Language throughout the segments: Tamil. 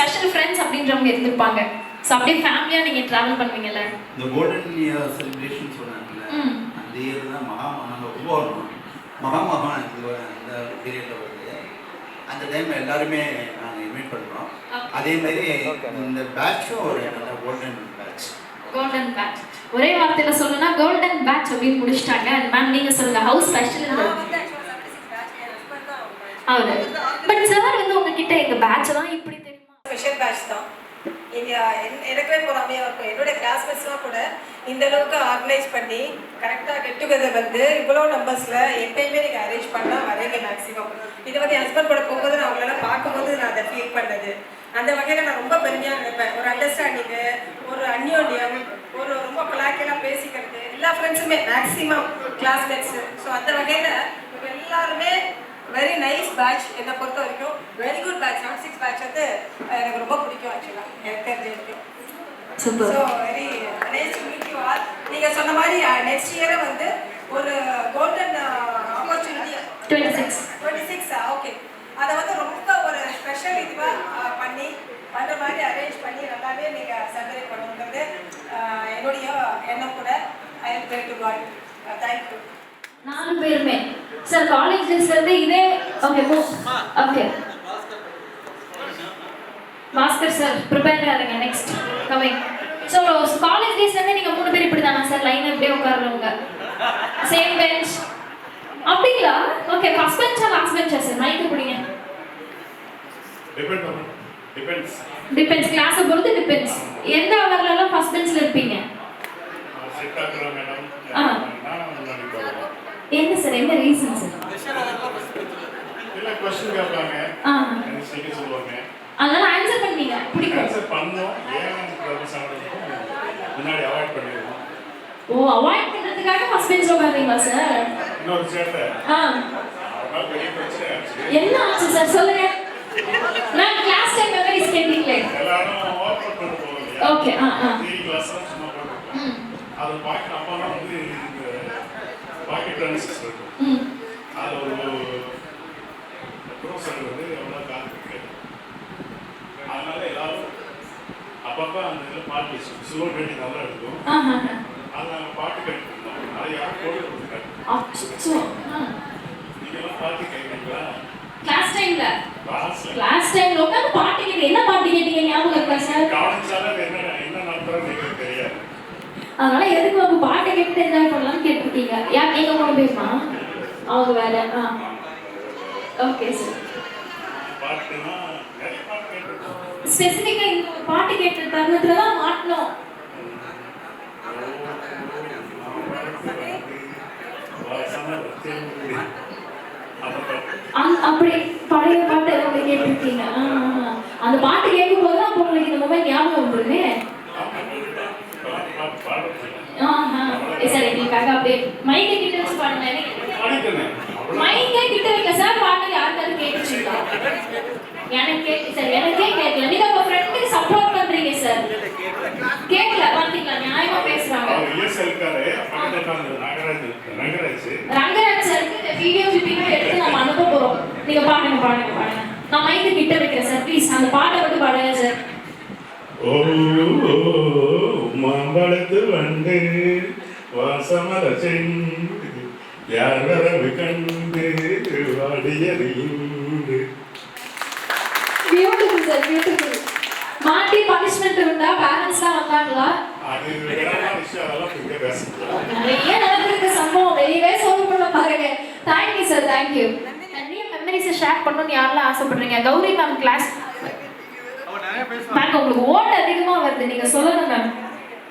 ஸ்பெஷல் ஃப்ரெண்ட்ஸ் அப்படின்றவங்க இருந்திருப்பாங்க. ஸோ அப்படியே ஃபேமிலியாக நீங்கள் ட்ராவல் பண்ணுவீங்கல்ல. இந்த கோல்டன் இயர் செலிப்ரேஷன் சொன்னாங்கல்ல, அந்த இயர் தான் நாங்கள் உருவாகணும். மகாமகம் இந்த பீரியடில் வருது. அந்த டைம் எல்லாருமே நாங்கள் இன்வைட் பண்ணுறோம். அதே மாதிரி இந்த பேட்சும் ஒரு கோல்டன் பேட்ச். கோல்டன் பேட்ச் ஒரே வார்த்தையில் சொல்லணும்னா கோல்டன் பேட்ச் அப்படின்னு முடிச்சிட்டாங்க. மேம் நீங்கள் சொல்லுங்கள், ஹவுஸ் ஸ்பெஷல் அவரு. பட் சார் வந்து உங்ககிட்ட எங்கள் பேட்ச் தான் இப்படி தெரியுமா? ஸ்பெஷல் பேட்ச் தான். இங்கே எனக்குமே பொறாமையாக இருக்கும். என்னுடைய கிளாஸ்மேட்ஸ்லாம் கூட இந்த அளவுக்கு ஆர்கனைஸ் பண்ணி கரெக்டாக கெட் டுகெதர் வந்து இவ்வளோ நம்பர்ஸில் எப்பயுமே நீங்கள் அரேஞ்ச் பண்ணால் வரீங்க மேக்ஸிமம். இது வந்து என் ஹஸ்பண்ட் கூட போகும்போது நான் அவங்களெல்லாம் பார்க்கும்போது நான் அதை ஃபீல் பண்ணது. அந்த வகையில் நான் ரொம்ப பெருமையாக நினைப்பேன். ஒரு அண்டர்ஸ்டாண்டிங்கு, ஒரு அந்யோன்யம், ஒரு ரொம்ப பிளாக்கெல்லாம் பேசிக்கிறது, எல்லா ஃப்ரெண்ட்ஸுமே மேக்ஸிமம் கிளாஸ்மேட்ஸு. ஸோ அந்த வகையில் இப்போ எல்லாருமே வெரி நைஸ் பேட்ச். என்னை பொறுத்த வரைக்கும் வெரி குட் பேட்ச். 76 பேட்ச் வந்து எனக்கு ரொம்ப பிடிக்கும். ஆக்சுவலாக எனக்கு தெரிஞ்ச வரைக்கும். So very nice to meet you all. நீங்கள் சொன்ன மாதிரி நெக்ஸ்ட் இயரை வந்து ஒரு கோல்டன் ஆப்பர்ச்சுனிட்டி 26 ஓகே, அதை வந்து ரொம்ப ஒரு ஸ்பெஷல் இதுவாக பண்ணுற மாதிரி அரேஞ்ச் பண்ணி நல்லாவே நீங்கள் செலிப்ரேட் பண்ணுங்கிறது என்னுடைய எண்ணம் கூட. I am very touched. Thank you. 4 பேருமே சார் காலேஜ் டேஸ்லேருந்து இதே. ஓகே ஓகே பாஸ்கர் சார் ப்ரிப்பேராக இருங்க. Next coming. ஸோ காலேஜ் டேஸ்லேருந்து நீங்கள் 3 பேர் இப்படி தானா சார் லைன் எப்படியே உட்காருறவங்க? சேம் பெஞ்ச் அப்படிங்களா? ஓகே, ஃபர்ஸ்ட் பெஞ்சா லாஸ்ட் பெஞ்சா சார்? மைக்கு பிடிங்க. டிபெண்ட்ஸ் கிளாஸை பொறுத்து டிபெண்ட்ஸ். எந்த அவர்லாம் ஃபர்ஸ்ட் பெஞ்சில் இருப்பீங்க? என்ன சார், என்ன ரீசன் சார்? அதனால ஆன்சர் பண்ணீங்க. பிடிக்கும். ஓ, அவாய்ட் பண்றதுக்காக ஃபர்ஸ்ட் பெஞ்ச்ல உட்கார்ந்தீங்களா சார்? என்ன ஆச்சு சார் சொல்லுங்க. நான் கிளாஸ் டைம் மெமரிஸ் கேட்டீங்களே. ஓகே அது பாக்கெட் அப்பெல்லாம் வந்து பாக்கெட் ட்ரான்சிஸ்டர் இருக்கும். அது ஒரு ப்ரோசர் வந்து எவ்வளோ காத்து. அதனால எல்லாரும் அப்பப்போ அந்த இதில் பாட்டு ஸ்லோ பேட்டி நல்லா இருக்கும். அது நாங்கள் பாட்டு கேட்டுருந்தோம். அதை யாரும் போட்டு கொடுத்துருக்காங்க. நீங்களாம் பாட்டு கேட்குறீங்களா? கிளாஸ் டைம்ல உட்காந்து பாட்டு கேட்டு என்ன பாட்டு கேட்டீங்க ஞாபகம் இருக்கா சார்? கவனிச்சாலும் என்ன நடத்துறோம் எங்களுக்கு தெரியாது. அதனால எதுக்கு வந்து பாட்டை கேட்டு என்ஜாய் பண்ணலாம்னு கேட்டிருக்கீங்க. யார் எங்க கொண்டு போயிருமா அவங்க வேலை? Okay sir. ஸ்பெசிஃபிக்கா இந்த பாட்டு கேட்ட தருணத்துல தான் மாட்டணும். அப்படி பழைய பாட்டு அப்படி கேட்டிருக்கீங்க. அந்த பாட்டு கேட்கும் போது தான் உங்களுக்கு இந்த மொபைல் ஞாபகம் வந்துருமே. சார் எங்களுக்காக அப்படியே மைக்கை கிட்ட வச்சு பாடுங்க. மைக்கை கிட்ட வைக்க சார் பாட்டு யாருக்காவது கேட்டுச்சுங்களா? எனக்கே கேட்கல. நீங்க உங்க ஃப்ரெண்டுக்கு சப்போர்ட் பண்றீங்க சார். கேட்கல பாத்தீங்களா? நியாயமா பேசுறாங்க. ரங்கராஜ் சாருக்கு வீடியோ கிளிப்பிங் எடுத்து நம்ம அனுப்ப போறோம். நீங்க பாடுங்க. நான் மைக்கை கிட்ட வைக்கிறேன் சார். ப்ளீஸ் அந்த பாட்டை மட்டும் பாடுங்க சார். ஓ மாம்பழத்து வண்டு வாசமர சென்று யார் வரவு கண்டு வாடியறிந்து. Beautiful sir, beautiful. மாட்டி பனிஷ்மெண்ட் இருந்தா பேரண்ட்ஸ்லாம் வந்தாங்களா? அது வேற விஷயம். அதெல்லாம் இங்க பேசலாம். நிறைய நடந்திருக்கு சம்பவம். வெளியவே சொல்ல பண்ண பாருங்க. Thank you sir, thank you. நிறைய மெமரிஸை ஷேர் பண்ணணும்னு யாரெல்லாம் ஆசைப்படுறீங்க? கௌரி மேம் கிளாஸ் மேம் உங்களுக்கு ஓட் அதிகமா வருது. நீங்க சொல்லணும் மேம்.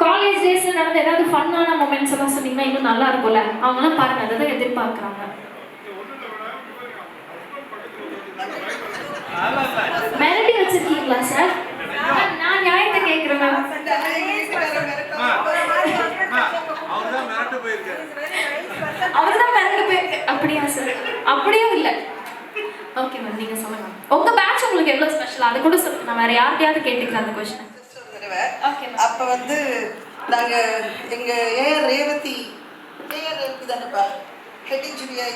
காலேஜ் டேஸ்ல நடந்த ஏதாவது ஃபன்னான மொமெண்ட்ஸ் எல்லாம் சொன்னீங்கன்னா இன்னும் நல்லா இருக்கும்ல. அவங்களாம் பாருங்க அதை தான் எதிர்பார்க்குறாங்க. மெலடி வச்சிருக்கீங்களா சார்? நான் நியாயத்தை கேட்குறேன் மேம். அவர் தான் மிரண்டு போயிருக்கு. அப்படியா சார்? அப்படியும் இல்லை. ஓகே மேம், நீங்க சொல்லுங்க. உங்க பேட்ச் உங்களுக்கு எவ்வளவு ஸ்பெஷல் அது கூட சொல்லுங்க. நான் வேற யார்கிட்டயாவது கேட்டுக்கிறேன் அந்த क्वेश्चन. Okay ma'am. அப்ப வந்து நாங்க எங்க ஏஆர் ரேவதி தானப்பா ஹெட் இன்ஜினியர்.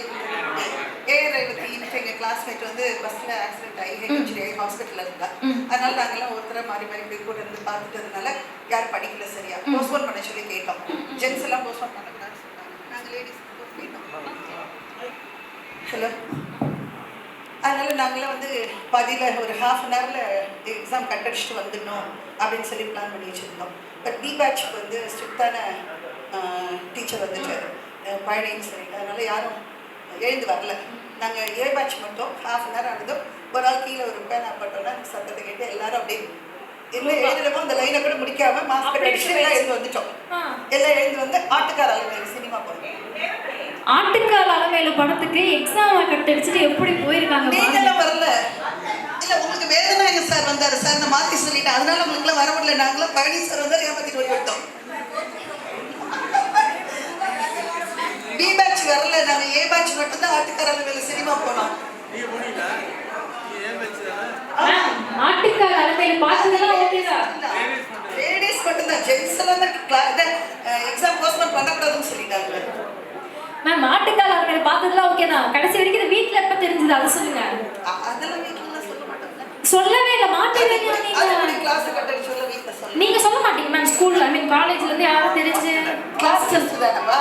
ஏஆர் ரேவதி எங்க எங்கள் கிளாஸ்மேட் வந்து பஸ்ஸில் ஆக்சிடென்ட் ஆகி ஹெச்டி ஹாஸ்பிட்டலில் இருந்தா. அதனால நாங்கள்லாம் ஒருத்தரை மாறி மாறி போய் கூட இருந்து பார்த்துட்டதுனால யாரும் படிக்கல சரியா. போஸ்ட்போன் பண்ண சொல்லி கேட்டோம். ஜென்ஸ் எல்லாம் போஸ்ட்போன் பண்ணக்கூடாதுன்னு சொன்னாங்க. நாங்கள் லேடிஸ் போயிட்டோம். ஹலோ. அதனால நாங்களாம் வந்து பாதியில் ஒரு ½ எக்ஸாம் கட்டடிச்சுட்டு வந்துடணும் அப்படின்னு சொல்லி பிளான் பண்ணி வச்சுருந்தோம். பட் பி பேட்சுக்கு வந்து ஸ்ட்ரிக்டான டீச்சர் வந்துட்டு பழனின்னு சொல்லிட்டு அதனால யாரும் எழுந்து வரல. நாங்கள் ஏ பேட்ச் மட்டும் ½ ஆனதும் ஒரு ஆள் கீழே ஒரு பேனா பட்டோன்னா சத்தத்தை கேட்டு எல்லாரும் அப்படியே எல்லாம் எழுதுறமோ அந்த லைனை கூட முடிக்காம மாஸ்க் அடிச்சு எல்லாம் எழுந்து வந்துட்டோம். எல்லாம் எழுந்து வந்து ஆட்டுக்கார அலமையில சினிமா போனோம். ஆட்டுக்கார அலமையில படத்துக்கு எக்ஸாம் கட் அடிச்சுட்டு எப்படி போயிருக்காங்க? நீங்கெல்லாம் வரல. இல்ல உங்களுக்கு வேதநாயக சார் வந்தாரு சார், நான் மாத்தி சொல்லிட்டேன். அதனால உங்களுக்கு எல்லாம் வர முடியல. நாங்களும் பழனி சார் வந்தாரு ஏமாத்திட்டு போய்விட்டோம். பி பேட்ச் வரல. நாங்க ஏ பேட்ச் மட்டும் தான் ஆட்டுக்கார அலமையில சினிமா போனோம். ஆட்டுக்கார அலமையில பார்த்ததெல்லாம் ஓகேதா? லேடிஸ் மட்டும் தான். ஜென்ஸ் எல்லாம் எக்ஸாம் போஸ்ட்போன் பண்ணக்கூடாதுன்னு சொல்லிட்டாங்க. மேம் ஆட்டுக்கார அலமையில பார்த்ததெல்லாம் ஓகேதா? கடைசி வரைக்கும் வீட்டுல எப்ப தெரிஞ்சது அதை சொல்லுங்க. அதெல்லாம் வீட்டுல சொல்ல மாட்டாங்க. சொல்லவே இல்லை. மாட்டவே கிளாஸ் கட்டடி சொல்ல வீட்டுல சொல்ல. நீங்க சொல்ல மாட்டீங்க மேம்? ஸ்கூல்ல ஐ மீன் காலேஜ்ல இருந்து யாரும் தெரிஞ்சு கிளாஸ் டெஸ்ட் தானப்பா.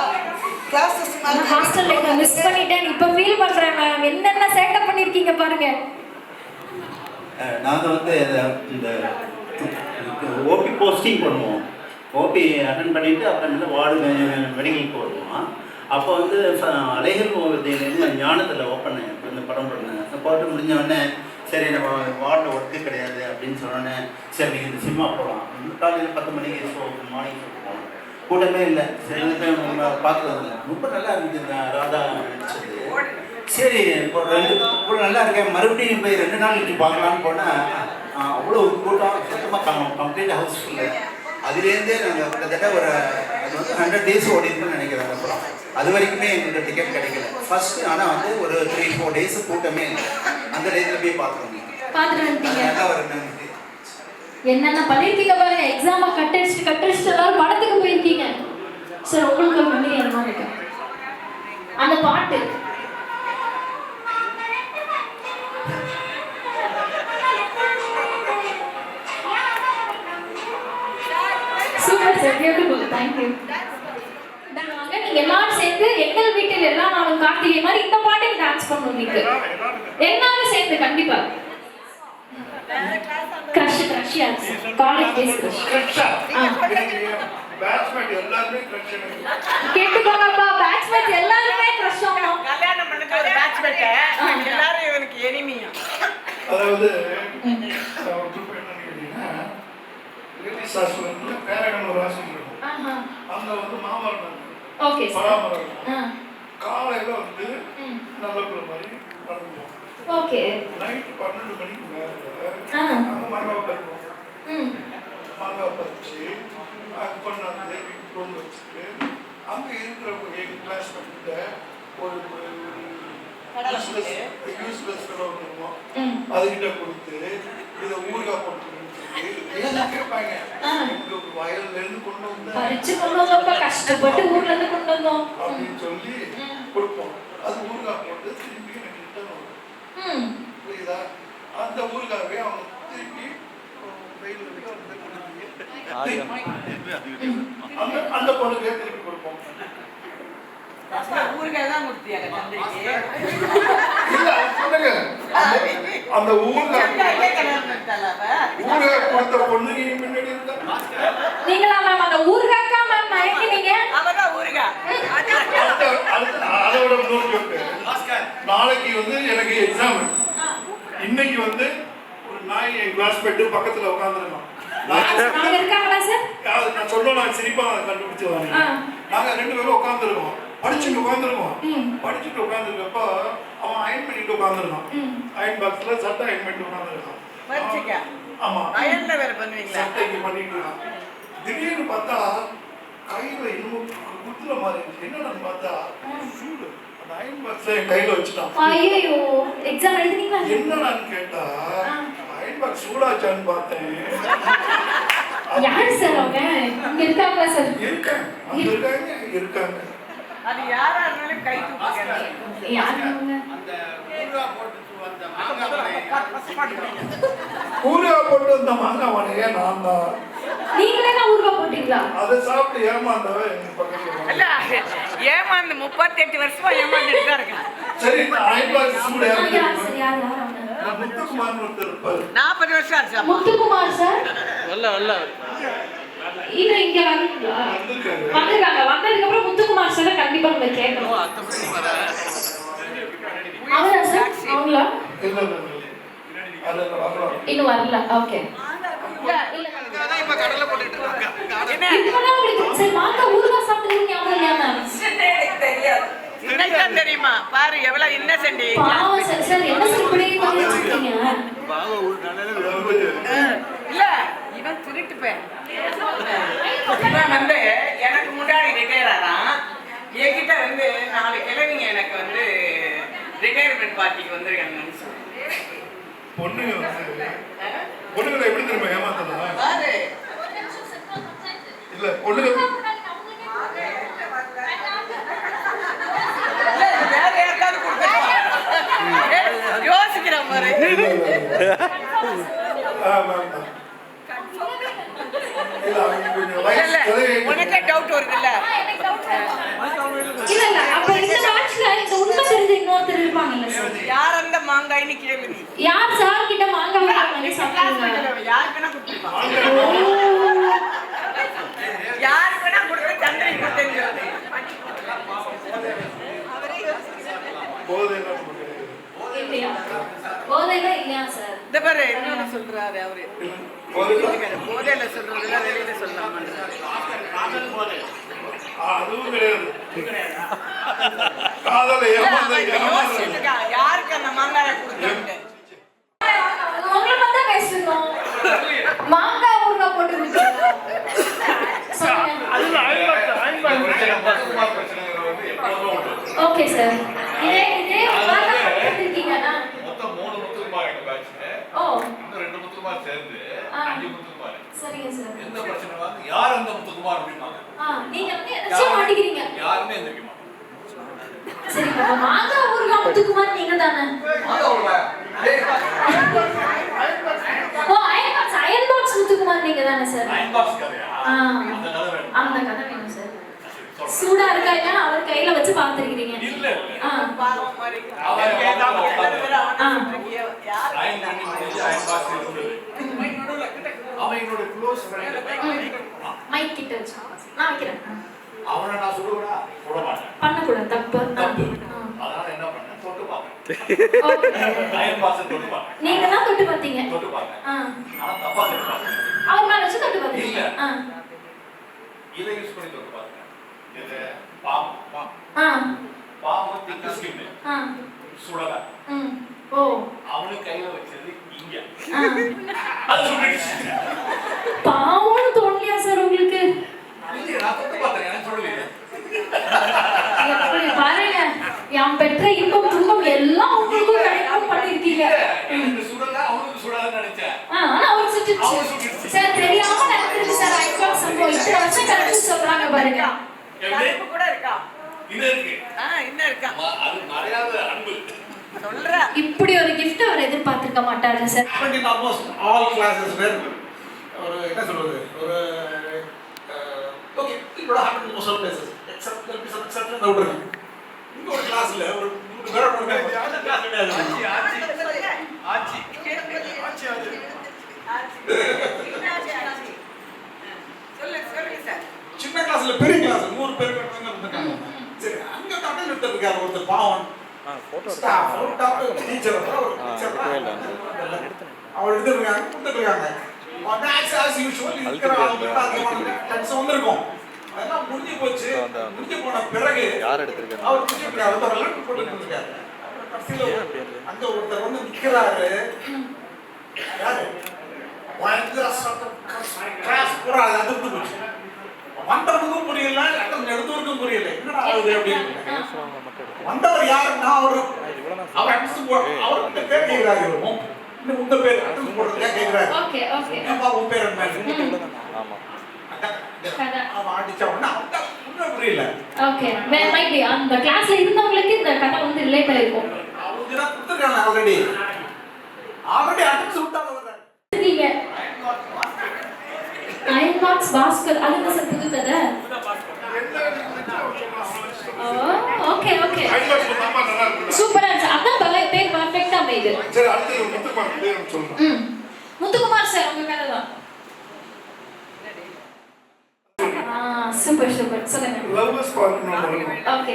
கிளாஸ் டெஸ்ட் மாதிரி ஹாஸ்டல் லைஃப் மிஸ் பண்ணிட்டேன். இப்ப ஃபீல் பண்றேன் மேம். என்னென்ன சேட்டப் பண்ணிருக்கீங்க பாருங்க. நாங்கள் வந்து இந்த ஓபி போஸ்டிங் பண்ணுவோம். ஓபி அட்டன் பண்ணிவிட்டு அப்புறமேட்டு வார்டு மெடிக்கலுக்கு வருவோம். அப்போ வந்து அலைகள் ஓவியத்திலேருந்து ஞானத்தில் ஓப்பன் இந்த படம் பண்ணேன். போட்டு முடிஞ்சோடனே சரி நம்ம வார்டில் ஒர்க்கு கிடையாது அப்படின்னு சொன்னோன்னே சரி நீங்கள் இந்த சினிமா போகலாம். காலையில் 10 மணிக்கு ஷோ மார்னிங் ஷோ போகலாம். கூட்டமே இல்லை. சரி நம்ம பார்க்குறதில்ல. ரொம்ப நல்லா இருந்துச்சு இந்த ராதா நடிச்சது. சரி இப்போ இவ்வளோ நல்லா இருக்கேன் மறுபடியும் போய் 2 நாள் கழிச்சு பார்க்கலான்னு போனால் அவ்வளோ கூட்டம் சுத்தமாக கம்ப்ளீட் ஹவுஸ்ஃபுல்லு. அதுலேருந்தே நாங்கள் கிட்டத்தட்ட ஒரு அது வந்து 100 days ஓடிருக்குன்னு நினைக்கிறேன். அப்புறம் அது வரைக்குமே எங்களுக்கு டிக்கெட் கிடைக்கல ஃபர்ஸ்ட். ஆனால் வந்து ஒரு 3-4 days கூட்டமே இல்லை. அந்த டேஸில் போய் பார்த்துருந்தீங்க. நல்லா ஒரு நன்றி. என்னென்ன பண்ணிருக்கீங்க பாருங்க. எக்ஸாமை கட்டடிச்சுட்டு எல்லாரும் படத்துக்கு போயிருக்கீங்க. சார் உங்களுக்கு ஒரு மெமரி என்ன இருக்கு? அந்த பாட்டு super sir. Beautiful. Thank you. வாங்க நீங்க எல்லாரும் சேர்ந்து எங்கள் வீட்டில் எல்லா நாளும் கார்த்திகை மாதிரி இந்த பாட்டுக்கு டான்ஸ் பண்ணணும். நீங்க எல்லாரும் சேர்ந்து கண்டிப்பா crush college days crush. Batchmate எல்லாரும் கிரஷ். கேட்டுக்கோங்கப்பா. பேட்ச்மேட் எல்லாரும் கிரஷ் ஆகும். கல்யாணம் பண்ணிட்டு ஒரு பேட்ச்மேட் எல்லாரும் இவனுக்கு எனிமியா. அதாவது ஒரு குரூப் என்னன்னு கேட்டீங்கன்னா லேடிஸ் ஹாஸ்பிட்டல்ல பேரகன் ஒரு ஹாஸ்பிட்டல் இருக்கும். அங்க வந்து மாமரம் ஓகே பராமரம் காலையில வந்து நல்ல பிள்ளை மாதிரி பண்ணுவோம். ஓகே. நைட் 12 மணிக்கு மேல அங்க மாங்காய் பறிப்போம். மாங்காய் பறிச்சு அது கொண்டாந்து கொண்டு வச்சுட்டு அங்க இருக்கிற எங்கள் கிளாஸ் பண்ணிட்ட ஒரு யூஸ்லெஸ் கலர் இருக்கும். அதுகிட்ட கொடுத்து இதை ஊறுகாய் போட்டு கேட்பாங்க. எங்களுக்கு வயல்ல இருந்து கொண்டு வந்து கஷ்டப்பட்டு ஊர்ல இருந்து கொண்டு வந்தோம் அப்படின்னு சொல்லி கொடுப்போம். அது ஊறுகாய் போட்டு திரும்பி எனக்கு ரிட்டர்ன் வரும். புரியுதா? அந்த ஊறுகாவே அவங்க திருப்பி வெயில் அந்த பொண்ணுக்கே திருப்பி கொடுப்போம். ஊறுகாய் தான் கொடுத்தியாங்க தந்தைக்கு. இல்ல சொல்லுங்க. அந்த ஊறுகாய் கொடுத்த பொண்ணு நீ முன்னாடி இருந்தா நீங்களா மேம்? அந்த ஊறுகாய்க்கா மேம் மயக்கினீங்க? அவதான் ஊறுகாய். அதோட இன்னொரு ஜோக்கு. நாளைக்கு வந்து எனக்கு எக்ஸாம். இன்னைக்கு வந்து ஒரு நாய் என் கிளாஸ் போயிட்டு பக்கத்துல உட்காந்துருக்கோம். நான் சொன்னோம் நான் சிரிப்பா கண்டுபிடிச்சு வாங்க. நாங்க 2 பேரும் உட்காந்துருக்கோம். படிச்சுட்டு உட்காந்துருக்கப்ப அவன் அயன் பண்ணிட்டு உட்காந்துருக்கான். அயன் பாக்ஸ்ல சட்டை அயன் பண்ணிட்டு உட்காந்துருக்கான். ஆமா அயன்ல வேற பண்ணுவீங்களா? சட்டைக்கு பண்ணிட்டு இருக்கான். திடீர்னு பார்த்தா கையில இன்னும் குத்துல மாதிரி என்னன்னு பார்த்தா சூடு. அந்த அயன் பாக்ஸ்ல என் கையில வச்சுட்டான். ஐயோ எக்ஸாம் எழுதுனீங்களா? என்னன்னு கேட்டா அயன் பாக்ஸ் சூடாச்சான்னு பார்த்தேன். யாரு சார் அவங்க? இங்க இருக்காங்களா சார்? இருக்காங்க. அது யாரா இருந்தாலும் கை தூக்குங்க. யாரு அவங்க? அந்த ஊறுகாய் போட்டு ஊறுகாய் போட்டு வந்த மாங்காய் வடையே நான் தான். நீங்களே தான் ஊறுகாய் போட்டீங்களா? அதை சாப்பிட்டு ஏமாந்தவன் எங்க பக்கத்துல இல்ல ஏமாந்து 38 வருஷமா ஏமாந்துட்டு தான் இருக்கேன். சரி இந்த ஆயிரபாய் சூடு யார் சார்? யார் அவங்க? முத்துக்குமார்னு ஒருத்தர் இருப்பாரு. 40 வருஷம் ஆச்சு. முத்துக்குமார் சார் இன்னும் இங்க வந்திருக்காரு. வந்திருக்காங்க. வந்ததுக்கு அப்புறம் முத்துக்குமார் சார் கண்டிப்பா நம்ம கேட்கணும். அவரா சார்? அவங்களா? இல்ல இல்ல இல்ல. அது வரலாம். இன்னும் வரல. ஓகே. இப்ப கடலை போட்டுட்டு இருக்காங்க. என்ன இப்பதான் உங்களுக்கு சரி மாங்காய் ஊறுகாய் சாப்பிட்டு ஞாபகம் இல்லையா மேம்? எனக்கு தெரியாது. இன்னைக்கு தெரியுமா? பாரு எவ்வளவு இன்னசென்ட். பாவம் சார். சார் என்ன சார் இப்படி பண்ணி வச்சிருக்கீங்க? இல்ல இவன் திருட்டு பையன். இவன் வந்து எனக்கு முன்னாடி ரிட்டையர் ஆனான். என்கிட்ட வந்து 4 கிழவிங்க எனக்கு வந்து ரிட்டையர்மெண்ட் பார்ட்டிக்கு வந்திருக்காங்கன்னு சொல்லி. பொண்ணுங்க வந்து பொண்ணுங்களை எப்படி திரும்ப ஏமாத்தலாம்? பாரு இல்ல பொண்ணுங்க வேற யாருக்காவது கொடுத்துருப்பாங்க. யோசிக்கிற மாதிரி. இல்ல அவங்க கொஞ்சம் இல்ல, வயசு உனக்கே டவுட் வருதுல்ல? இல்ல இல்ல அப்ப இந்த பேட்ச்ல இந்த உண்மை தெரிஞ்ச இன்னொருத்தர் இருப்பாங்கல்ல சார்? யார் அந்த மாங்காய்னு கேளு நீ. யார் சார் கிட்ட மாங்காய் வாங்கி சாப்பிடுங்க? யாருக்கு வேணா கொடுத்துருப்பான். யாருக்கு வேணா கொடுத்து சந்திரி கொடுத்தேன்னு போதையில இல்லையா? போதையில இல்லையா சார்? இந்த பாரு இன்னொன்னு சொல்றாரு அவரு. போதையில சொல்றதுல வெளியில சொல்லலாம். அதுவும் கிடையாது. காதலை ஏமாந்த யாருக்கு அந்த மாங்காயை கொடுத்தாங்க? உங்களை பார்த்தா பேசணும். மாங்காய் ஊறுகாய் போட்டு விட்டீங்களா? சொல்லுங்க. Okay sir. இதே மாங்காய் போட்டுருக்கீங்க. மொத்தம் 3 முத்துக்குமார் எங்க பேட்ச்ல. ஓ இன்னும் 2 முத்துக்குமார் சேர்ந்து 5 முத்துக்குமார். சரிங்க சார். எந்த பிரச்சனை வந்து யார் அந்த முத்துக்குமார் அப்படின்னாங்க. நீங்க வந்து எதாச்சும் மாட்டிக்கிறீங்க. யாருமே எந்திரிக்க மாட்டாங்க. சரி பாப்பா மாங்காய் ஊறுகாய் முத்துக்குமார் நீங்க தானே? ஓ அயன் பாக்ஸ் முத்துக்குமார் நீங்க தானே சார்? அயன் பாக்ஸ் கதையா? அந்த கதை வேணும். அந்த கதை வேணும் சார். சூடா இருக்கா இல்ல அவர் கையில வச்சு பாத்துக்கிறீங்க? இல்ல பாவம் மாதிரி. அவன் யார் அயன் பண்ணி முடிஞ்சு அயன் பாக்ஸ் இருந்தது. அவன் என்னோட க்ளோஸ் ஃப்ரெண்ட். மைக் கிட்ட வச்சு நான் வைக்கிறேன். அவனை நான் சொல்லுவேனா சொல்ல மாட்டேன். பண்ணக்கூடாது தப்பு. அதனால என்ன பண்ணேன் தொட்டு பார்த்தேன். அயன் பாக்ஸ் தொட்டு பார்த்தேன். நீங்க தான் தொட்டு பார்த்தீங்க. தொட்டு பார்த்தேன். ஆனா தப்பா தொட்டு பார்த்தேன். அவர் மேல வச்சு தொட்டு பார்த்தீங்க. இதை யூஸ் பண்ணி தொட்டு பார்த்தேன். இது பாம் பாம் திக்கு ஸ்கின் சுடல. ஓ அவனுக்கு கையில வச்சது இங்க. அது சுடுச்சு. பாவம்னு தோணலையா சார் உங்களுக்கு? இல்ல நான் தொட்டு பார்த்தேன் எனக்கு சொல்லலையே. எப்படி பாருங்க யாம் பெற்ற இன்பம் துன்பம் எல்லாம் உங்களுக்கும் கிடைக்கும் பண்ணிருக்கீங்க. எனக்கு சுடல அவனுக்கு சுடாதுன்னு நினைச்சேன். ஆனா அவருக்கு சுட்டுச்சு. சார் தெரியாம நடந்துருக்கு சார். ஐபாக் சம்பவம் இத்தனை வருஷம் கரெக்ட் சொல்றாங்க பாருங்க. கருப்பு கூட இருக்கா? இன்னும் இருக்கு. இன்னும் இருக்கா? அது மறையாத அன்பு. சொல்ற இப்படி ஒரு gift அவர் எதிர்பார்த்திருக்க மாட்டாரு சார். ஆல்மோஸ்ட் ஆல் கிளாஸஸ் வேர் ஒரு என்ன சொல்றது ஒரு ஓகே இப்போட happen most of places except there is exception out இருக்கு. இங்க ஒரு கிளாஸ்ல ஒரு 100 பேர் இருக்காங்க. அந்த கிளாஸ் கிடையாது. ஆச்சி சொல்லு சார். சின்ன கிளாஸ்ல பெரிய கிளாஸ் 100 பேர் இருக்காங்க. சரி அங்க தட்டல் எடுத்துருக்காரு ஒருத்தர் பாவம். ஸ்டாஃப் டாக்டர் டீச்சர் ஒரு டீச்சர் அவர் எடுத்துருக்காங்க கொடுத்துருக்காங்க. as usual டென்ஷன் வந்திருக்கும். அதெல்லாம் முடிஞ்சு போச்சு. முடிஞ்சு போன பிறகு யார் எடுத்திருக்காங்க? அவர் முடிச்சிருக்காரு. ஒருத்தர் லெட்டர் போட்டுருக்காரு. கடைசியில அங்க ஒருத்தர் வந்து நிக்கிறாரு. யாரு பயங்கர சத்தம் கிளாஸ் பூரா அதிர்ந்து போச்சு. வந்தவனுக்கும் புரியல லெட்டர் எடுத்தவனுக்கும் புரியல. என்னடா ஆகுது அப்படின்னு வந்தவர் யாருன்னா அவர் அவர்கிட்ட பேர் கேட்கிறாரு. இன்னும் உங்க பேர் அட்ரஸ் போடுறதுக்காக கேட்கிறாரு. ஓகே ஓகே என்னப்பா உன் பேர் என்ன? ஆமா அவன் அடிச்ச உடனே அவனுக்கு ஒன்றும் புரியல. ஓகே மைட் அந்த கிளாஸ்ல இருந்தவங்களுக்கு இந்த கதை வந்து ரிலேட் ஆயிருக்கும். அவங்க தான் கொடுத்துருக்காங்க ஆல்ரெடி. ஆல்ரெடி அட்டன்ஸ் விட்டாங்க வர்றாங்க. இருக்கீங்க அயன் பாக்ஸ் பாஸ்கர் அதுங்க சார் புது கதை. ஓகே ஓகே சூப்பரா இருந்துச்சு. அதான் பேர் பர்ஃபெக்ட்டா அமையுது. சரி அடுத்து முத்துக்குமார் பேர் சொல்லுங்க. முத்துக்குமார் சார் உங்க கதை தான். சூப்பர் சூப்பர் சொல்லுங்க. லவ்வர்ஸ் பார்க்கணும். ஓகே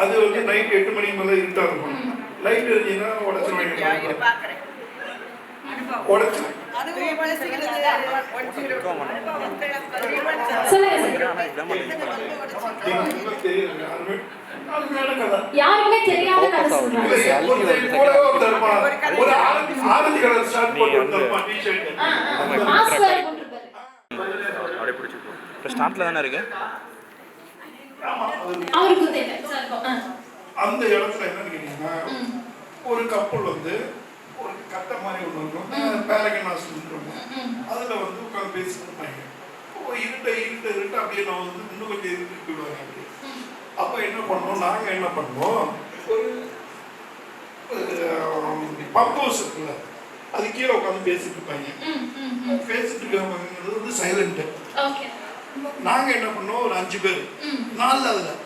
அது வந்து நைட் 8 மணி மேல இருட்டா இருக்கும். லைட் எரிஞ்சினா உடச்சிருவாங்க. உடச்சு யாருமே தெரியாத கதை சொல்றாங்க. ஒரு ஆரஞ்சு கலர் ஷர்ட் போட்டு வந்திருப்பான் டி-ஷர்ட். மாஸ்க் வேற போட்டுருப்பாரு. அப்படியே பிடிச்சி இப்போ ஸ்டார்ட்ல தானே இருக்கு. அவருக்கு தெரியும் சார். அந்த இடத்துல என்ன கேட்டீங்கன்னா ஒரு கப்பல் வந்து ஒரு கட்டை மாதிரி ஒன்று இருக்கும், பேரகனாஸ் இருக்கும். அதில் வந்து உட்காந்து பேசிட்டு இருப்பாங்க. இருட்ட அப்படியே நான் வந்து இன்னும் கொஞ்சம் இருந்துட்டு விடுவாங்க. அப்படி அப்போ என்ன பண்ணோம், நாங்கள் என்ன பண்ணோம், ஒரு பம்ப் ஹவுஸ் இருக்குல்ல, அது கீழே உட்காந்து பேசிட்டு இருப்பாங்க. பேசிட்டு இருக்காங்கிறது வந்து சைலண்ட்டு. நாங்கள் என்ன பண்ணோம், ஒரு 5 பேர் 4 அதில்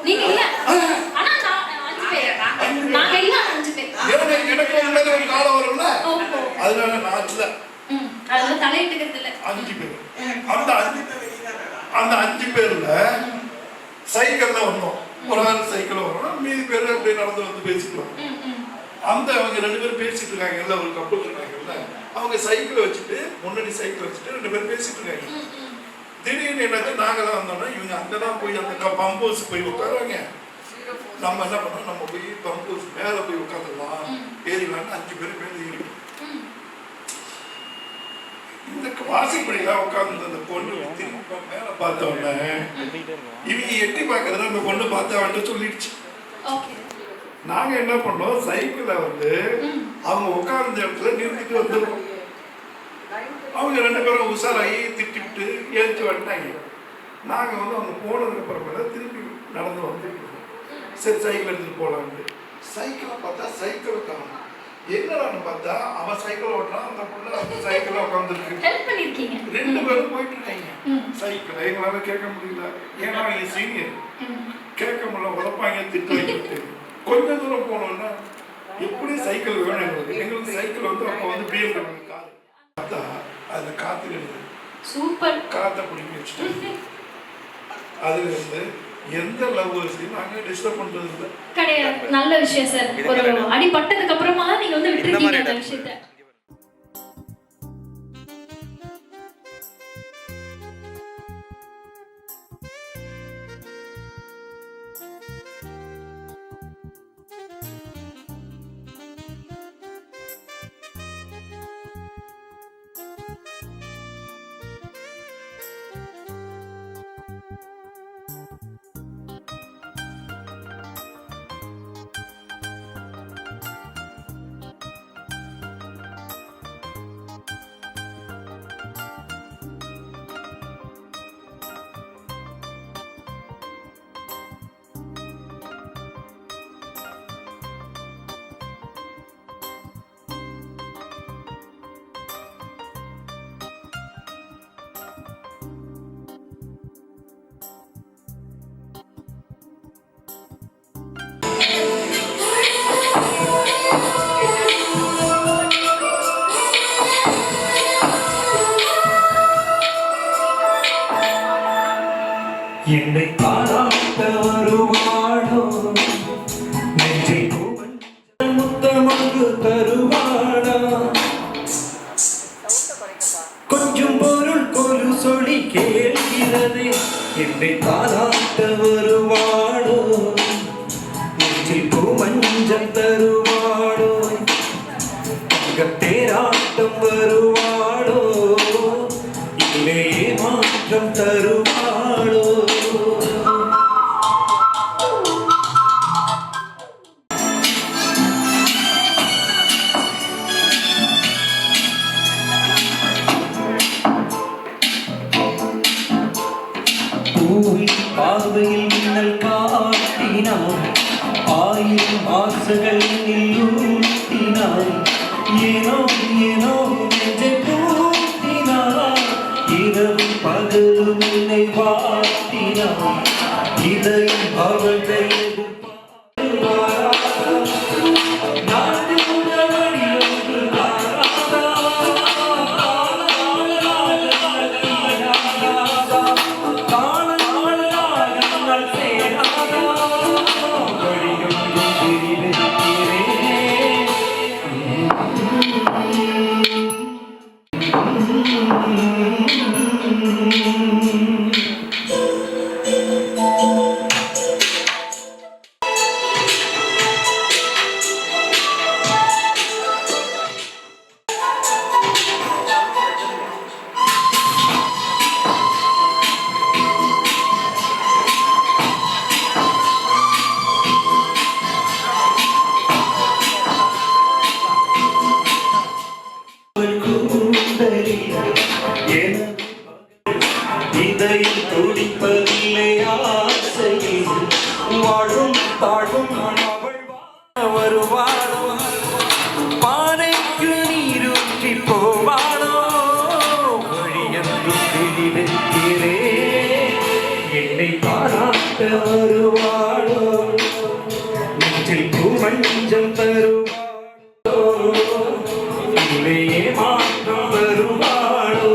நீங்க இல்ல ஆனா நான் 5 பேர் நாங்க இல்ல 5 பேர் எனக்கு முன்னாடி ஒரு காலம் வரும்ல, அதனால நான் இல்ல. அதனால தலையிட்டுக்கிறது இல்ல. 5 பேர். அந்த 5 பேர்ல சைக்கிள்ல வந்தோம். ஒரு ஆள் சைக்கிள் வரும், மீதி பேர் அப்படியே நடந்து வந்து பேசிக்குவாங்க. அந்த அவங்க 2 பேரும் பேசிட்டு இருக்காங்க, எல்லாம் ஒரு கப்பல் இருக்காங்கல்ல, அவங்க சைக்கிள் வச்சுட்டு முன்னாடி சைக்கிள் வச்சுட்டு 2 பேரும் பேசிட்டு இருக்காங்க. திடீர்னு என்னது, நாங்க தான் வந்தோம்னா இவங்க அங்கதான் போய் அந்த பம்ப் ஹவுஸ் போய் உட்காருவாங்க. நம்ம என்ன பண்ணோம், நம்ம போய் பம்ப் ஹவுஸ் மேல போய் உட்காந்துடலாம், ஏறிடலாம்னு 5 பேர் மேலே ஏறிடும். இந்த வாசிப்படிலாம் உட்காந்து அந்த பொண்ணு திரும்ப மேல பார்த்த உடனே இவங்க எட்டி பார்க்கறத அந்த பொண்ணு பார்த்து அவன்கிட்ட சொல்லிடுச்சு. நாங்க என்ன பண்ணோம், சைக்கிள வந்து அவங்க உட்கார்ந்த இடத்துல நிறுத்திட்டு வந்துடுறோம். அவங்க 2 பேரும் உஷாராகி திட்டிவிட்டு ஏற்றி வந்துட்டாங்க. நாங்கள் வந்து அவங்க போனதுக்கு அப்புறமேல திருப்பி நடந்து வந்துருக்கோம். சரி சைக்கிள் எடுத்துட்டு போகலான்ட்டு சைக்கிளை பார்த்தா சைக்கிளை காணும். என்னடான்னு பார்த்தா அவன் சைக்கிள் ஓட்டுறான், அந்த பொண்ணு அந்த சைக்கிளில் உட்காந்துருக்கு. 2 பேரும் போயிட்டு இருக்காங்க சைக்கிள். எங்களால கேட்க முடியல, ஏன்னா நீங்க சீனியர், கேட்க முடியல, உழப்பாங்க, திட்டு வைக்கிட்டு. கொஞ்ச தூரம் போனோம்னா எப்படி சைக்கிள் வேணும் எங்களுக்கு சைக்கிள் வந்து அப்போ வந்து BMW கார் பார்த்தா அந்த காத்து கிடையாது. சூப்பர். காற்றை பிடிக்க வச்சுட்டாங்க. அதுல இருந்து எந்த லவ்வர்ஸையும் நாங்க டிஸ்டர்ப் பண்றது இல்லை. கிடையாது. நல்ல விஷயம் சார். ஒரு அடிபட்டதுக்கு அப்புறமா தான் நீங்க வந்து விட்டுருக்கீங்க அந்த விஷயத்தை. என்னை பாராட்ட வருவாளோ, நெஞ்சை முத்தமங்கு தருவாளா, கொஞ்சம் பொருள் கொரு சொல்லி கேட்கிறதே. என்னை பாராட்ட வருவாளோ, நெஞ்சில் பூமஞ்சம் தருவாளோ, தேராட்டம் வருவாளோ, இல்லை மாற்றம் தருவாளோ. பார்வையில் மின்னல் காட்டினான், 1000 ஆசைகள் உன்னை வாழ்த்தினான் இதயம் அவளை இதயம் துடிப்பதில்லை ஆசையில் வாழும் தாழும் அவள் வருவாளோ பானைக்கு நீரூற்றி போவாளோ வழியென்று தெளிவெக்கிறே என்னை பாராட்ட வருவாளோ நெற்றில் பூமஞ்சம் தருவாளோ இல்லையே மாற்றம் வருவாளோ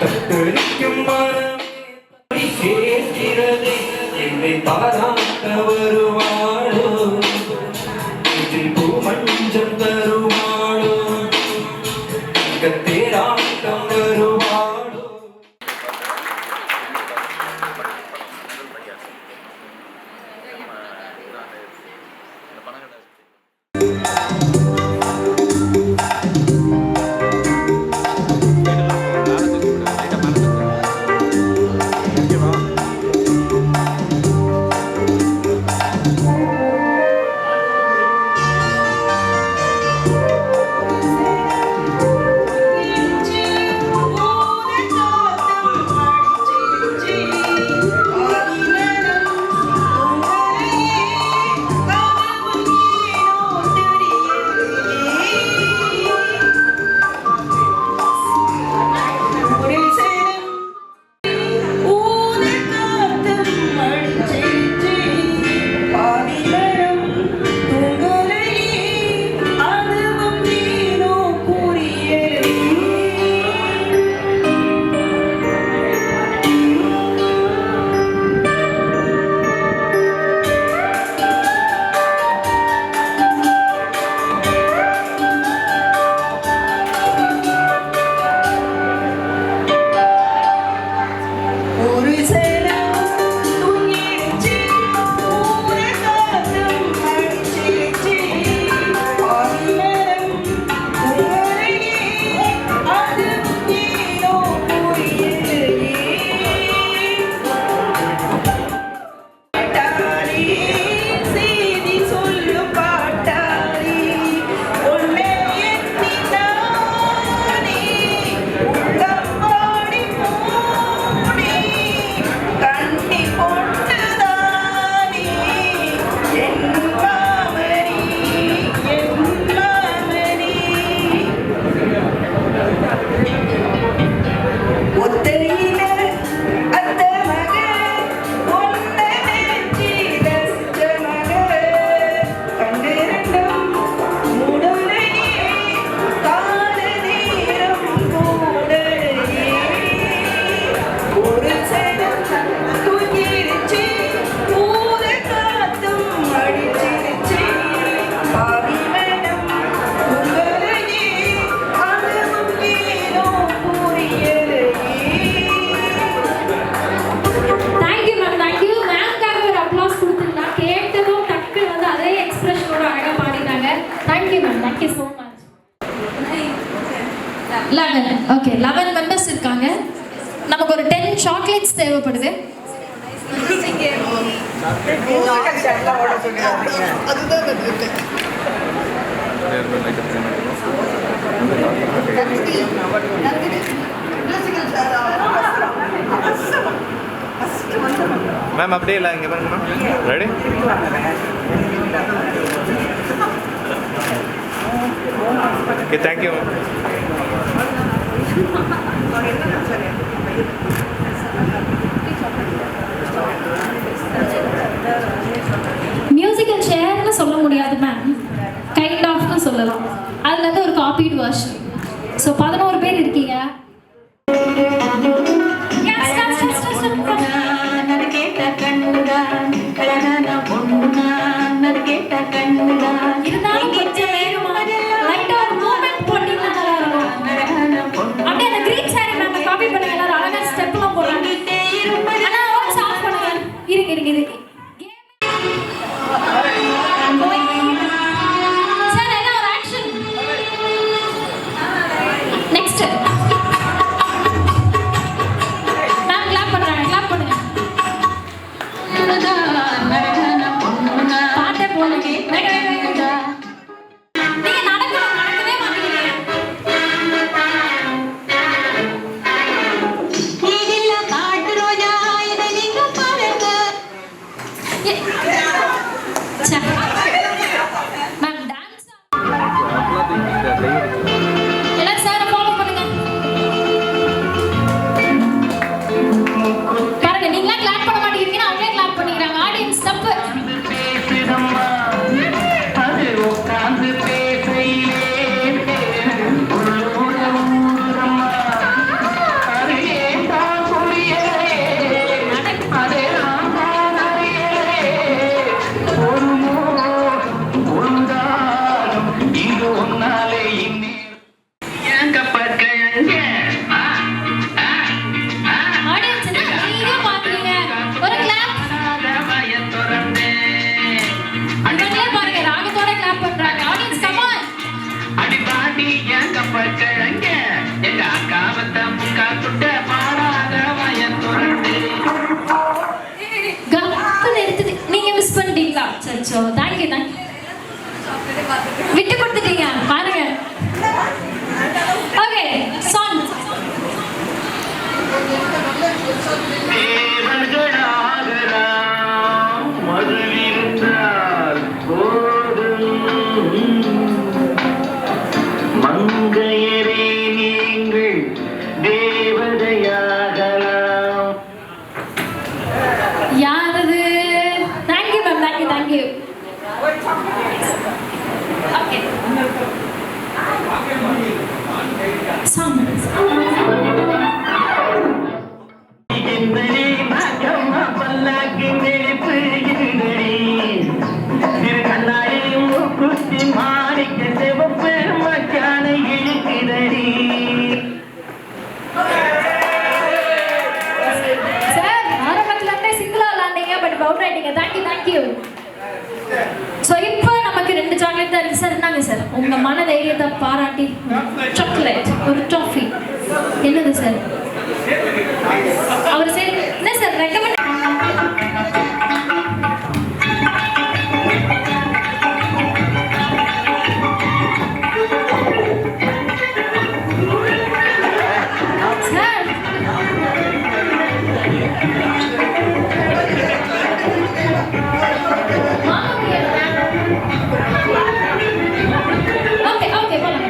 தத்தளிக்கும் மனமே சேர்க்கிறதே என்னை பாராட்ட வருவாளோ நெற்றில் பூமஞ்சம் தருவாளோ தேராட்டம் வருவாளோ. ஓகே 11 மெம்பர்ஸ் இருக்காங்க. நமக்கு ஒரு 10 சாக்லேட்ஸ் தேவைப்படுது. மேம் அப்படியே இல்லை இங்கே பாருங்க ma'am. Ready? Okay thank you ma'am. Musical சேர்னு சொல்ல முடியாது மேம், கைண்ட் ஆஃப்னு சொல்லலாம். அதுல இருந்து ஒரு காப்பீடு வெர்ஷன். ஸோ 11 பேர் இருக்கீங்க. இருந்தாலும் கொஞ்சம் வேகமா லைட்டா ஒரு மூவ்மெண்ட் போட்டீங்கன்னா நல்லா இருக்கும். அப்படியே அந்த கிரீன் சாரி மேம் காப்பி பண்ணுங்க. எல்லாரும் அழகா ஸ்டெப்லாம் போடுறாங்க. ஆனா ஒரு சாஃப்ட் பண்ணுங்க. இருங்க சார், என்ன ஒரு ஆக்ஷன். நெக்ஸ்ட் மேம் கிளாப் பண்றாங்க. கிளாப் பண்ணுங்க. பாட்டே போடுங்க. நீங்க நடக்கவே மாட்டீங்க. மேம் டான்ஸ் எல்லாம் சார் ஃபாலோ பண்ணுங்க. பாருங்க, நீங்களா கிளாப் பண்ண மாட்டேங்கிறீங்க, அவங்களே கிளாப் பண்ணிக்கிறாங்க. ஆடியன்ஸ் தப்பு. ஆடியன்ஸ் என்ன நீங்க பாக்குறீங்க? ஒரு கிளாப். இவங்களே பாருங்க, ராகத்தோட கிளாப் பண்றாங்க. Audience come on. அடி பாடி எங்க பக்கங்க எங்க அக்காவத்த முக்கா துட்ட பாடாத வயன் துறந்து கப்பு எடுத்துட்டு நீங்க மிஸ் பண்ணிட்டீங்களா? சச்சோ, தேங்க்யூ. விட்டு கொடுத்துட்டீங்க பாருங்க. Okay, song. தேவர்களாகலாம் மதுவிருந்தால் போதும் மங்கையரே நீங்கள் தேவதையாகலாம். யாரது? Thank you ma'am, thank you. Okay, song. இந்தனே மகம்மா பல்லாக்கு நெருப்பு இருந்தனே திரு கண்ணாடி மூக்குத்தி மாணிக்க சிவப்பு மச்சான இழுக்குதடி. சார், ஆரம்பத்துல இருந்தே சிங்கிளா விளாண்டீங்க, பட் அவுட் ஆயிட்டீங்க. தேங்க்யூ. ஸோ இப்போ நமக்கு 2 சாக்லேட் தான் இருக்கு சார். என்னங்க சார், உங்க மன தைரியத்தை பாராட்டி சாக்லேட், ஒரு டாஃபி. என்னது சார்? அவர் சரி என்ன சார் ரெக்கமெண்ட்? சார் ஓகே போலாம்.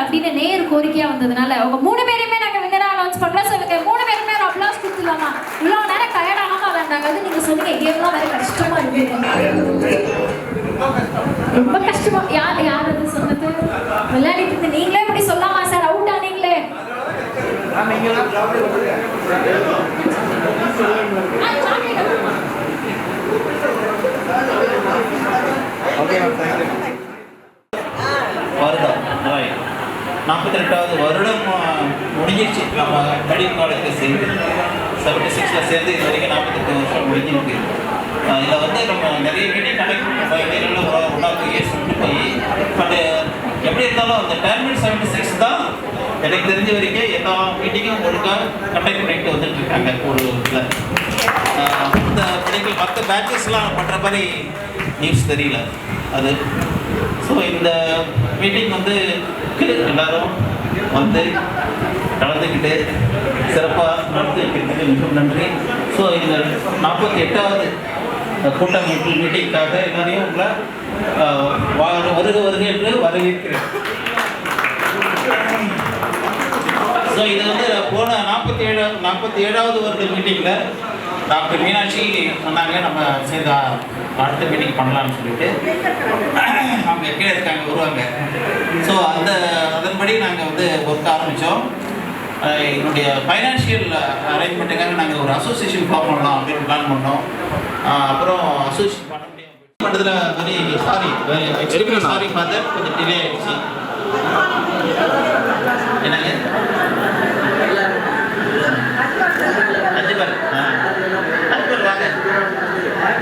அப்படின்னு நேர் கோரிக்கையா வந்ததுனால அவங்க 3 பேரையுமே நாங்க வின்னரா அனௌன்ஸ் பண்றோம். சோ இவங்க 3 பேருமே ஒரு அப்ளாஸ் கொடுத்துலாமா? இவ்வளவு நேரம் டயர்ட் ஆகாம விளையாண்டாங்க. அது நீங்க சொன்னீங்க கேம்லாம் வேற கஷ்டமா இருக்கு. ரொம்ப கஷ்டமா. யார் அது சொன்னது? விளையாடிட்டு இருந்து நீங்களே இப்படி சொல்லாமா சார்? அவுட் ஆனீங்களே. Okay ma'am, thank you. முடிஞ்சிருச்சு. நம்ம மெடிக்கல் காலேஜில் சேர்ந்து 76 சேர்ந்து இது வரைக்கும் 48 வருஷம் முடிஞ்சிருக்கு. இதில் வந்து நம்ம நிறைய மீட்டிங் கண்டக்ட் பண்ணி ஒரு 1 இயர்ஸ் விட்டு போய் பட் எப்படி இருந்தாலும் அந்த டேர்மினல் 76 தான் எனக்கு தெரிஞ்ச வரைக்கும் எல்லா மீட்டிங்கும் ஒழுங்காக கண்டக்ட் பண்ணிட்டு வந்துட்டு இருக்காங்க. ஒரு இதில் இந்த பிள்ளைகள் மற்ற பேட்சஸ்லாம் பண்ணுற மாதிரி நியூஸ் தெரியல அது. ஸோ இந்த மீட்டிங் வந்து எல்லாரும் வந்து கலந்துக்கிட்டு சிறப்பாக நடத்தி வைக்கிறதுக்கு மிகவும் நன்றி. ஸோ இந்த 48வது கூட்டம் மீட்டிங்காக எல்லாரையும் உங்களை வருக என்று வரவேற்கிறேன். ஸோ இது வந்து போன 47வது வருட மீட்டிங்கில் டாக்டர் மீனாட்சி சொன்னாங்க நம்ம சேர்ந்து அடுத்த மீட்டிங் பண்ணலாம்னு சொல்லிட்டு. அவங்க கீழே இருக்காங்க, வருவாங்க. ஸோ அதன்படி நாங்கள் வந்து ஒர்க் ஆரம்பித்தோம். என்னுடைய ஃபைனான்ஷியல் அரேஞ்ச்மெண்ட்டுக்காக நாங்கள் ஒரு அசோசியேஷன் ஃபார்ம் பண்ணலாம் அப்படின்னு பிளான் பண்ணோம். அப்புறம் அசோசியேஷன் பண்ண முடியும் பண்ணுறதுல சாரி ஃபாதர் கொஞ்சம் டிலே ஆகிடுச்சு. என்னங்க 5 பேர் வாங்க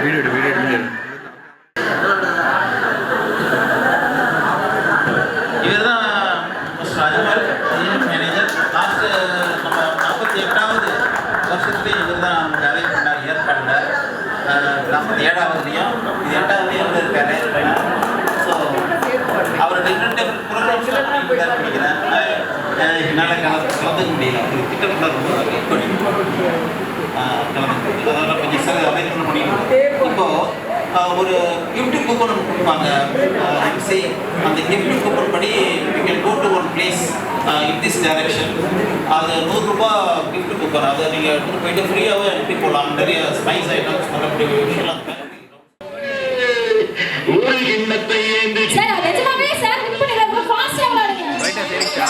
வீடியோ இவர் தான் அஜ்மல் மேனேஜர். லாஸ்ட்டு நம்ம 48வது வருஷத்துலேயே இவர் தான் நமக்கு அரேஞ்ச் பண்ணார் ஏற்பாடில். 47வதுலேயும் இது 8வதுலேயும் இருக்காரு. ஸோ அவர் டிஃப்ரெண்ட் ப்ரோக்ராம்ஸ்லாம் பண்ணிக்கிறேன். என்னால் கலந்துக்க முடியல. திட்டமிட்ட அதெல்லாம் கொஞ்சம் சார் அரேஞ்ச் பண்ணிடுவோம். இப்போது ஒரு கிஃப்ட் கூப்பன் கொடுப்பாங்க எம்சி. அந்த கிஃப்ட் கூப்பன் படி you can go to one place in this direction. அது 100 ரூபா கிஃப்ட் கூப்பன். அதை நீங்கள் எடுத்துகிட்டு போயிட்டு ஃப்ரீயாகவே எடுத்து போகலாம். நிறைய ஸ்பைஸ் ஐட்டம்ஸ் நல்லபடிய விஷயம்லாம் சார் நிஜமாவே சார் வின் பண்ணிடுங்க. ரொம்ப ஃபாஸ்டா விளையாடுங்க. ரைட்டா சரிச்சா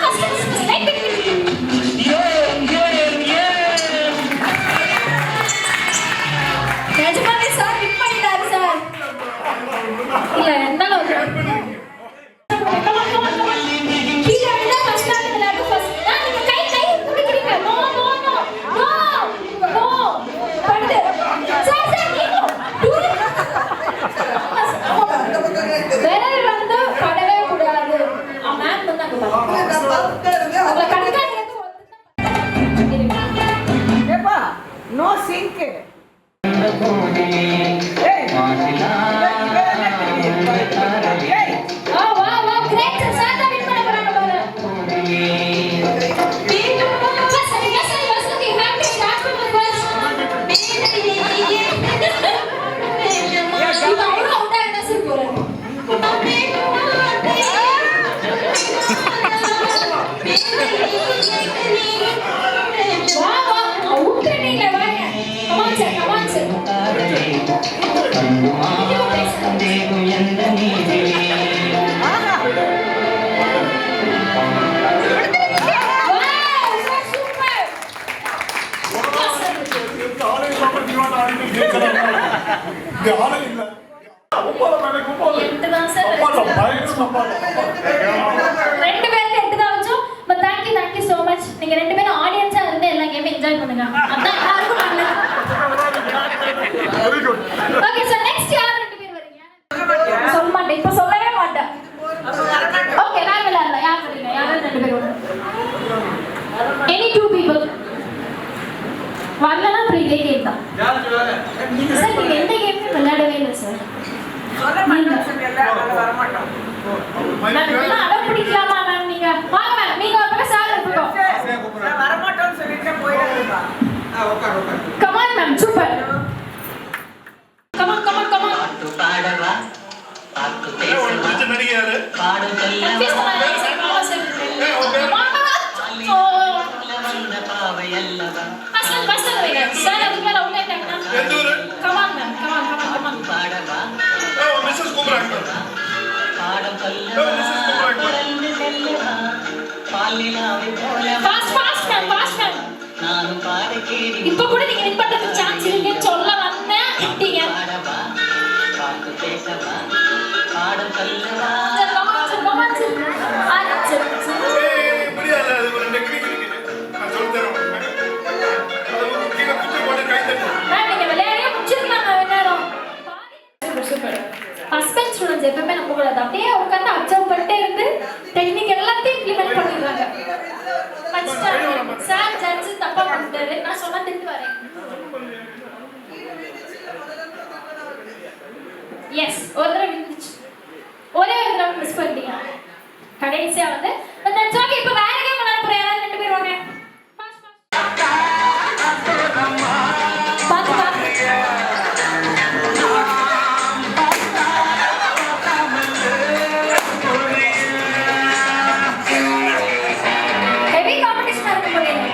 ஃபர்ஸ்ட் லைட் நிஜமாவே சார் வின் பண்ணிட்டாரு சார். இல்ல என்னால No sink. நீங்க ரெண்டு பேரும் ஆடியன்ஸா இருந்து எல்லா கேமையும் என்ஜாய் பண்ணுங்க. அதான் எல்லாருக்கும் நல்லது. ஓகே சார் நெக்ஸ்ட் யார் ரெண்டு பேர் வரீங்க? சொல்ல மாட்டேன். இப்ப சொல்லவே மாட்டேன். ஓகே நான் விளையாடலாம். யார் வரீங்க? யார் ரெண்டு பேர் வரீங்க? Any 2 people. வரலனா அப்புறம் இதே கேம் தான். சார் நீங்க எந்த கேம் விளையாடவே இல்லை சார். சொல்ல மாட்டோம் சொல்லல அதனால வர மாட்டோம். நான் அட பிடிக்கலாமா மேம்? நீங்க வாங்க மேம். நீங்க ஒரு பக்கம் சார் இருக்கட்டும். நான் வர மாட்டோம்னு சொல்லிட்டு போயிடுறேன். உட்கார் உட்கார். Come on ma'am. Super. Come on come on come on. பாடவா பாட்டு பேச நடிகையாரு பாடு கன்ஃபியூஸ் பண்ணாதீங்க சார். பாவம் சார். வந்த பாவை அல்லவா ஃபர்ஸ்ட் வைங்க சார். அதுக்கு மேல அவுட் ஆயிட்டாங்கன்னா எந்த ஊரு? Come on ma'am. Come on come on come on. பாடவா மிஸ்ஸஸ் கூப்பிடுறாங்க. பாடம் சொல்லவா பறந்து செல்லவா பாலிலாவை போல fast fast ma'am. Fast ma'am. நானும் பாட கேடி இப்போ கூட நீங்க வின் பண்றதுக்கு சான்ஸ் இருக்குன்னு சொல்ல வந்தேன். விட்டீங்க. பாடவா பாட்டு பேசவா பாடம் சொல்லவா sir come on sir. Come on sir. வருது. நான் சொன்னா திருப்பி வரேன். எஸ், ஒரு தடவை விழுந்துச்சு. ஒரே ஒரு தடவை மிஸ் பண்ணிட்டீங்க. கடைசியா வந்து but that's okay. இப்போ வேற கேம் விளையாட போறோம். யாராவது 2 பேர் வாங்க. பாத்து ஹெவி காம்படிஷன் இருக்கு போறீங்க.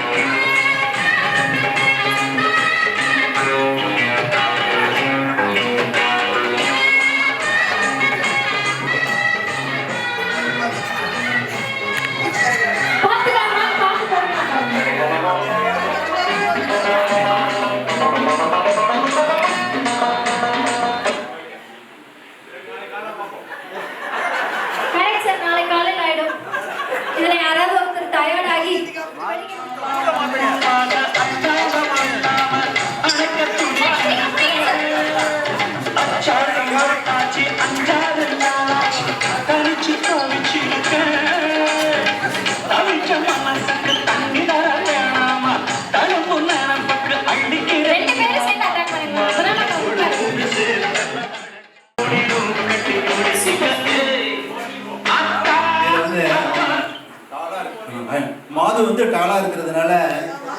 மாது வந்து டாலா இருக்கிறதுனால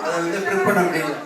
அதை வந்து ட்ரிப் பண்ண முடியல.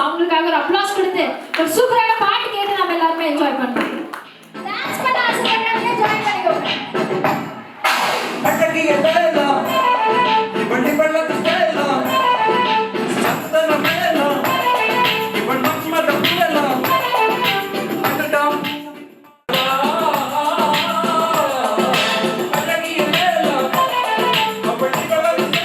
அவங்களுக்காக ஒரு அப்ளாஸ் கொடுத்து ஒரு சூப்பரான பாட்டு கேட்டு நம்ம எல்லாருமே என்ஜாய் பண்ணலாம். டான்ஸ் பண்ண ஆசைப்பட்டவங்க ஜாயின் பண்ணிக்கோங்க. அட்டகி எல்லாம் இவண்டி பள்ளத்து எல்லாம் சத்தன மேலாம் இவன் மம்மத புயலாம் அடடாம் அட்டகி எல்லாம் இவண்டி பள்ளத்து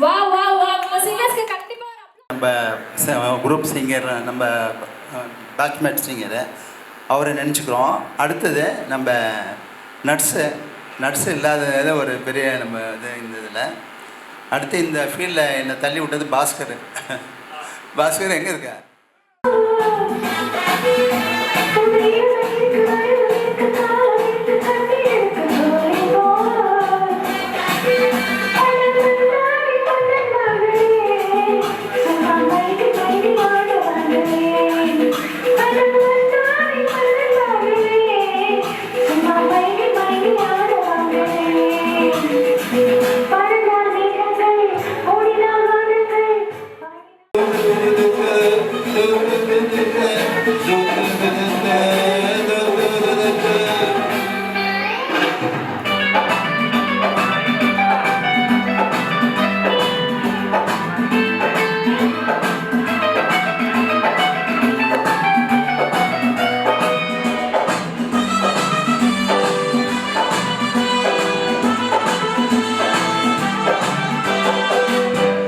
வாவ் வாவ் வாவ், உங்க சிங்கர்ஸ்க்கு கண்டிப்பா நம்ம குரூப் சிங்கர், நம்ம பேட்ச்மேட் சிங்கரு, அவரை நினச்சிக்கிறோம். அடுத்தது நம்ம நட்ஸு இல்லாத ஒரு பெரிய நம்ம இது இந்த இதில். அடுத்து இந்த ஃபீல்டில் என்னை தள்ளி விட்டது பாஸ்கர். பாஸ்கர் எங்கே இருக்கா?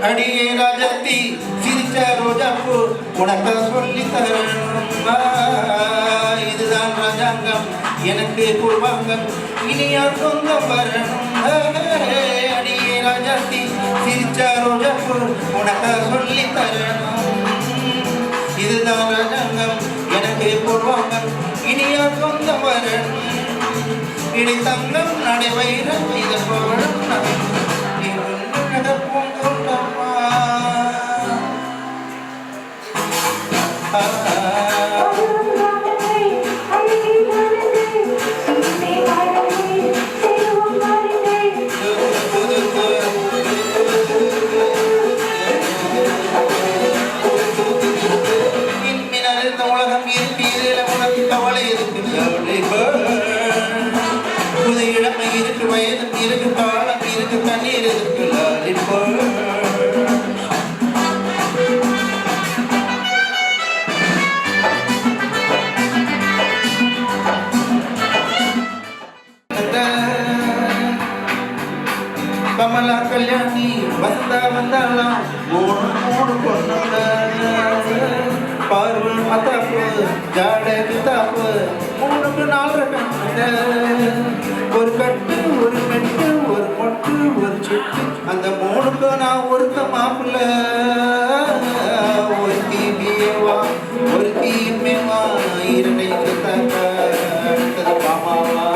அடியே ராஜாத்தி சிரிச்ச ரோஜாப்பூ உனக்கு சொல்லி தரணுமா, இதுதான் ராஜாங்கம் எனக்கு பூர்வாங்கம், இனியா சொந்தம் வரணும். அடியே ராஜாத்தி சிரிச்ச ரோஜாப்பூ உனக்கு சொல்லி தரணும், இதுதான் ராஜாங்கம் எனக்கு பூர்வாங்கம், இனியா சொந்தம் வரணும். இனி தங்கம் நடை வைரம் இது போடும் பூங்கொண்டம்மா. உலகம் இருப்பீரில் உனக்கு கவலை இருக்கு, புது இளமை இருக்கு, வயதும் இருக்கு, காலம் இருக்கு, கண்ணீர் இருக்கு. கமலா கல்யாணி வந்தாலாம் மூணு பொண்ணுங்க, பார்வை மத்தாப்பு ஜாட கிதாப்பு 3-4 கண்ணுங்க, ஒரு கட்டு ஒரு மெட்டு ஒரு மொட்டு ஒரு செட்டு, அந்த 3க்கு நான் ஒருத்த மாப்பிள்ள, ஒரு தீபியவா ஒரு தீமைவா இரண்டை அடுத்தது மாமாவா.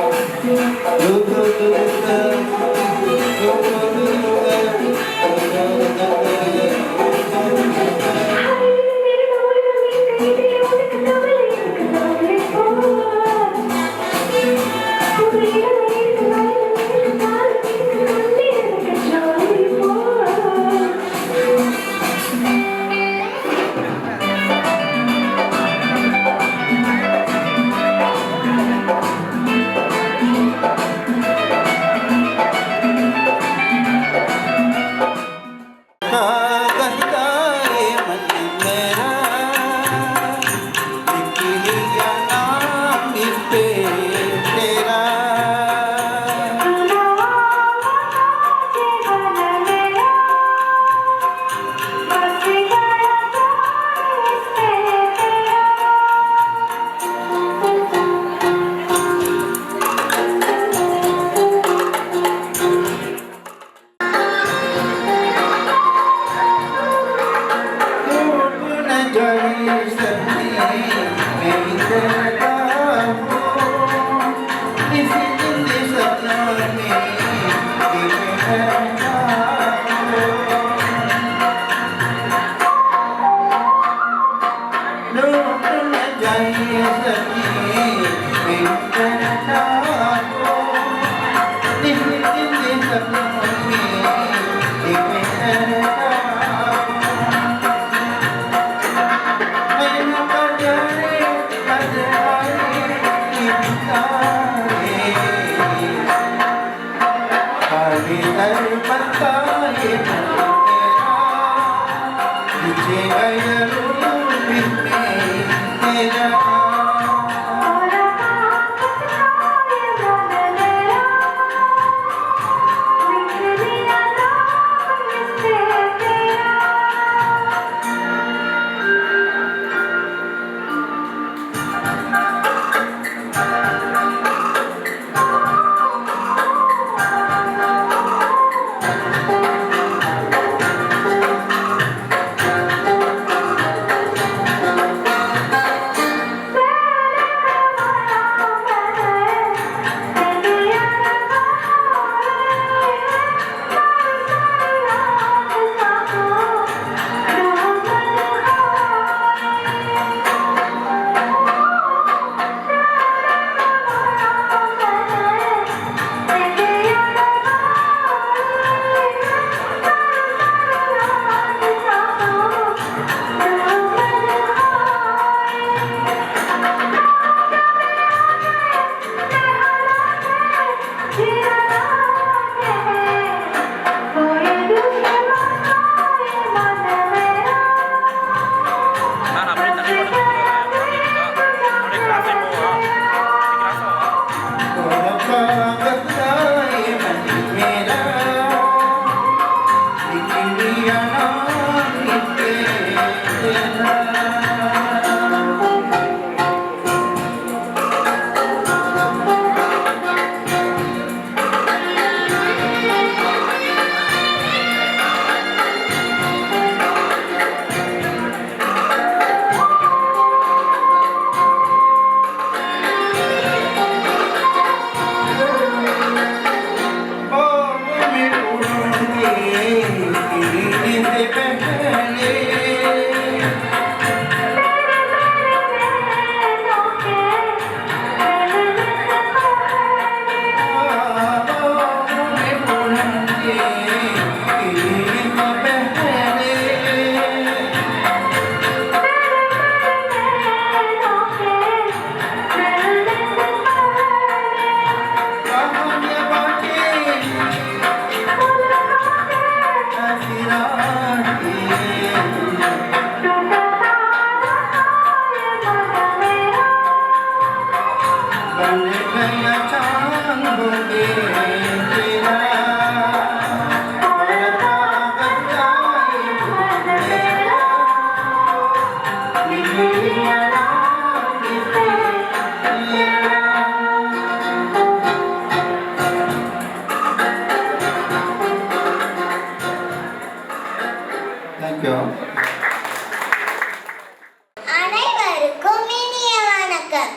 அனைவருக்கும் இனிய வணக்கம்.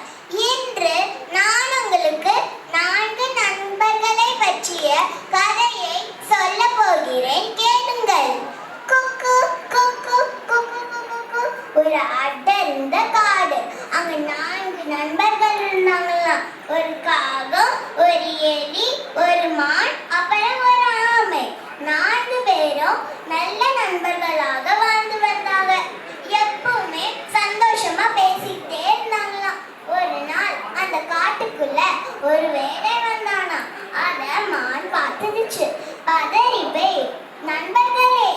இன்று நான் உங்களுக்கு 4 நண்பர்களை பற்றிய கதையை சொல்ல போகிறேன். கேளுங்கள். குக்கு குக்கு குக்கு குக்கு. ஒரு அடர்ந்த காடு. அங்க 4 நண்பர்கள் இருந்தாங்களாம். ஒரு காகம், ஒரு எலி, ஒரு மான், அப்புறம் ஒரு ஆமை. 4 பேரும் நல்ல நண்பர்களாக வாழ்ந்து வந்தாங்க. எப்பவுமே சந்தோஷமா பேசிக்கிட்டே இருந்தாங்களாம். ஒரு நாள் அந்த காட்டுக்குள்ள ஒரு வேடை வந்தானா. அத மான் பார்த்துடுச்சு. பதறி போய், நண்பர்களே,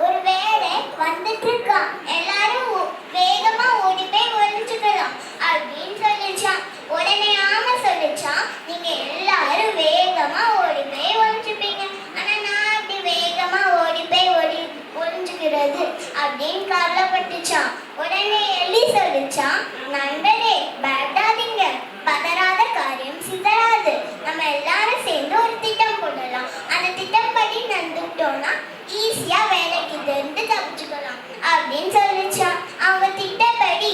ஒரு வேடை வந்துட்டு இருக்கான், எல்லாரும் வேகமா ஓடி போய் ஒளிஞ்சுக்கலாம் அப்படின்னு சொல்லிச்சான். உடனே ஆமை சொல்லிச்சான், நீங்க எல்லாரும் வேகமா ஓடி போய் ஒளிஞ்சுப்பீங்க, ஆனா நான் அப்படி வேகமா ஓடி போய் ஒளிஞ்சுக்கிறது அப்படின்னு கவலைப்பட்டுச்சான். உடனே எலி சொல்லிச்சான், நண்பரே பயப்படாதீங்க, பதறாத காரியம் சிதறாது, நம்ம எல்லாரும் சேர்ந்து ஒரு திட்டம் போடலாம், அந்த திட்டம் படி நடந்துட்டோம்னா ஈஸியா வேலைக்கு இருந்து தப்பிச்சுக்கலாம் அப்படின்னு சொல்லிச்சான். அவங்க திட்டப்படி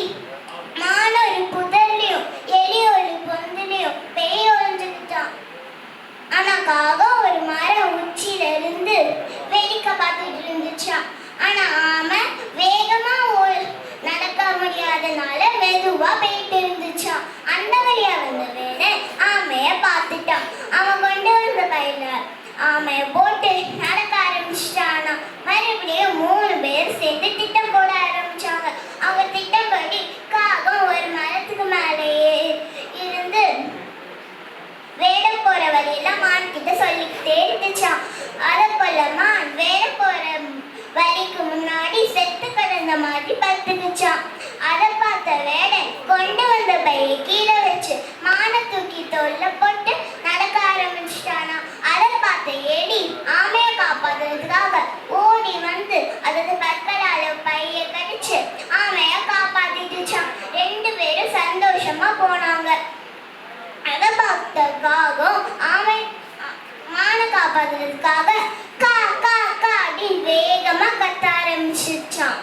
மான் ஒரு புதர்லயும் எலி ஒரு பொந்துலயும் பேய் ஒழிஞ்சுக்கிட்டான். ஆனா காகம் ஒரு மர உச்சியில இருந்து வேடிக்கை பார்த்துட்டு இருந்துச்சான். ஆனா ஆமை வேகமா நடக்க முடியாதனால மெதுவா போயிட்டு இருந்துச்சான். அந்த வழியா வந்த வேலை ஆமைய பார்த்துட்டான். அவன் கொண்டு வந்த பையில ஆமைய போட்டு நடக்க ஆரம்பிச்சிட்டானா. மறுபடியும் 3 பேர் சேர்ந்து திட்டம் போட ஆரம்பிச்சாங்க. அவங்க திட்டம் படி காகம் ஒரு மரத்துக்கு மேலேயே இருந்து வேடம் போற வழியெல்லாம் மான் கிட்ட சொல்லிக்கிட்டே இருந்துச்சான். அதை போல மான் வேடம் போற வழிக்கு முன்னாடி செத்து கிடந்த மாதிரி படுத்துக்குச்சான். அதை பார்த்த வேடன் கொண்டு வந்த பையை கீழே வச்சு மானை தூக்கி தோல்ல போட்டு நடக்க ஆரம்பிச்சிட்டானா. அதை பார்த்த எலி ஆமையை காப்பாத்துறதுக்காக ஓடி வந்து அதோட பற்களால பைய கடிச்சு ஆமைய காப்பாத்திட்டுச்சான். 2 பேரும் சந்தோஷமா போனாங்க. அதை பார்த்த காகம் மானை காப்பாத்துறதுக்காக கா கா கா அப்படின்னு வேகமா கத்த ஆரம்பிச்சிச்சான்.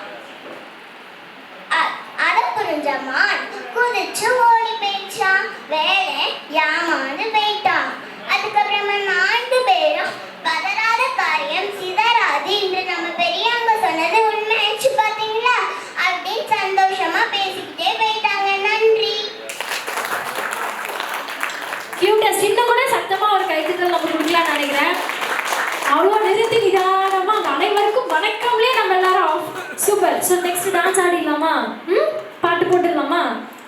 அதை புரிஞ்ச மான் குதிச்சு ஓடி போயிடுச்சான். வேலை ஏமாந்து போயிட்டான். அதுக்கப்புறமா 4 பேரும் பதறாத காரியம் சிதறாது என்று நம்ம பெரியவங்க சொன்னது உண்மையாச்சு பாத்தீங்களா அப்படின்னு சந்தோஷமா பேசிக்கிட்டே போயிட்டாங்க. நன்றி. கியூட்டஸ். இன்னும் கூட சத்தமா ஒரு கைத்தட்டல் நம்ம கொடுக்கலாம்னு நினைக்கிறேன். அவ்வளோ நிறுத்தி நிதானமா அனைவருக்கும் வணக்கம்லேயே நம்ம எல்லாரும் சூப்பர். ஸோ நெக்ஸ்ட் டான்ஸ் ஆடிடலாமா? பாட்டு போட்டுடலாமா?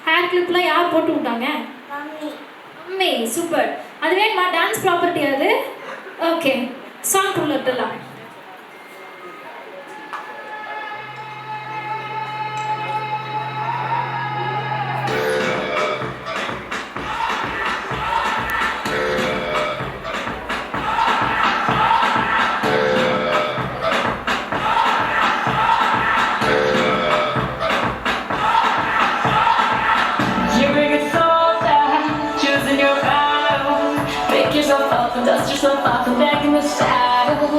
ஹேர் கிளிப்லாம் யார் போட்டு விட்டாங்க? மம்மி. சூப்பர். அது வேணுமா? டான்ஸ் ப்ராப்பர்ட்டி அது. ஓகே, சாங் போட்டுடலாம். Dust yourself off and back in the saddle.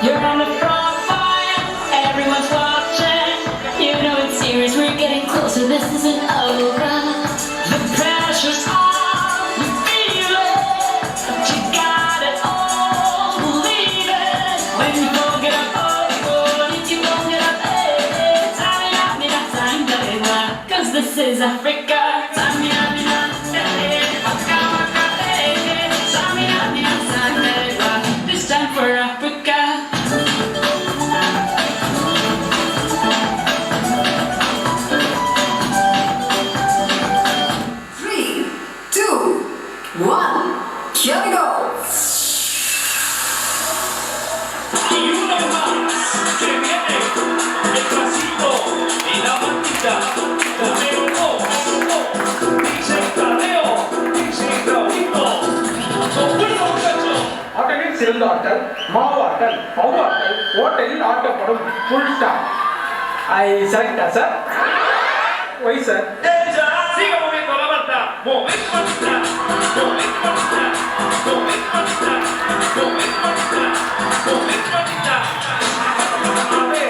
You're on the front line, everyone's watching. You know it's serious, we're getting closer, this isn't over. The pressure's on, you feel it, but you got it all, believe it. When you won't get up, if you won't get up, cause this is Africa. This time for Africa. Three, two, one, here we go. Y uno más que viene el pasito y la bandita. Tadeo, dice Tadeo, dice Claudito. Sopito muchacho. ஆட்டலில் சிறந்த ஆட்டல், மாவாட்டல், பவுவாட்டல், ஓட்டலில் ஆட்டப்படும் full stop. I select sir. Why sir. Siga moviendo la banda, momento manita, momento manita, momento manita, momento manita, momento manita. A ver,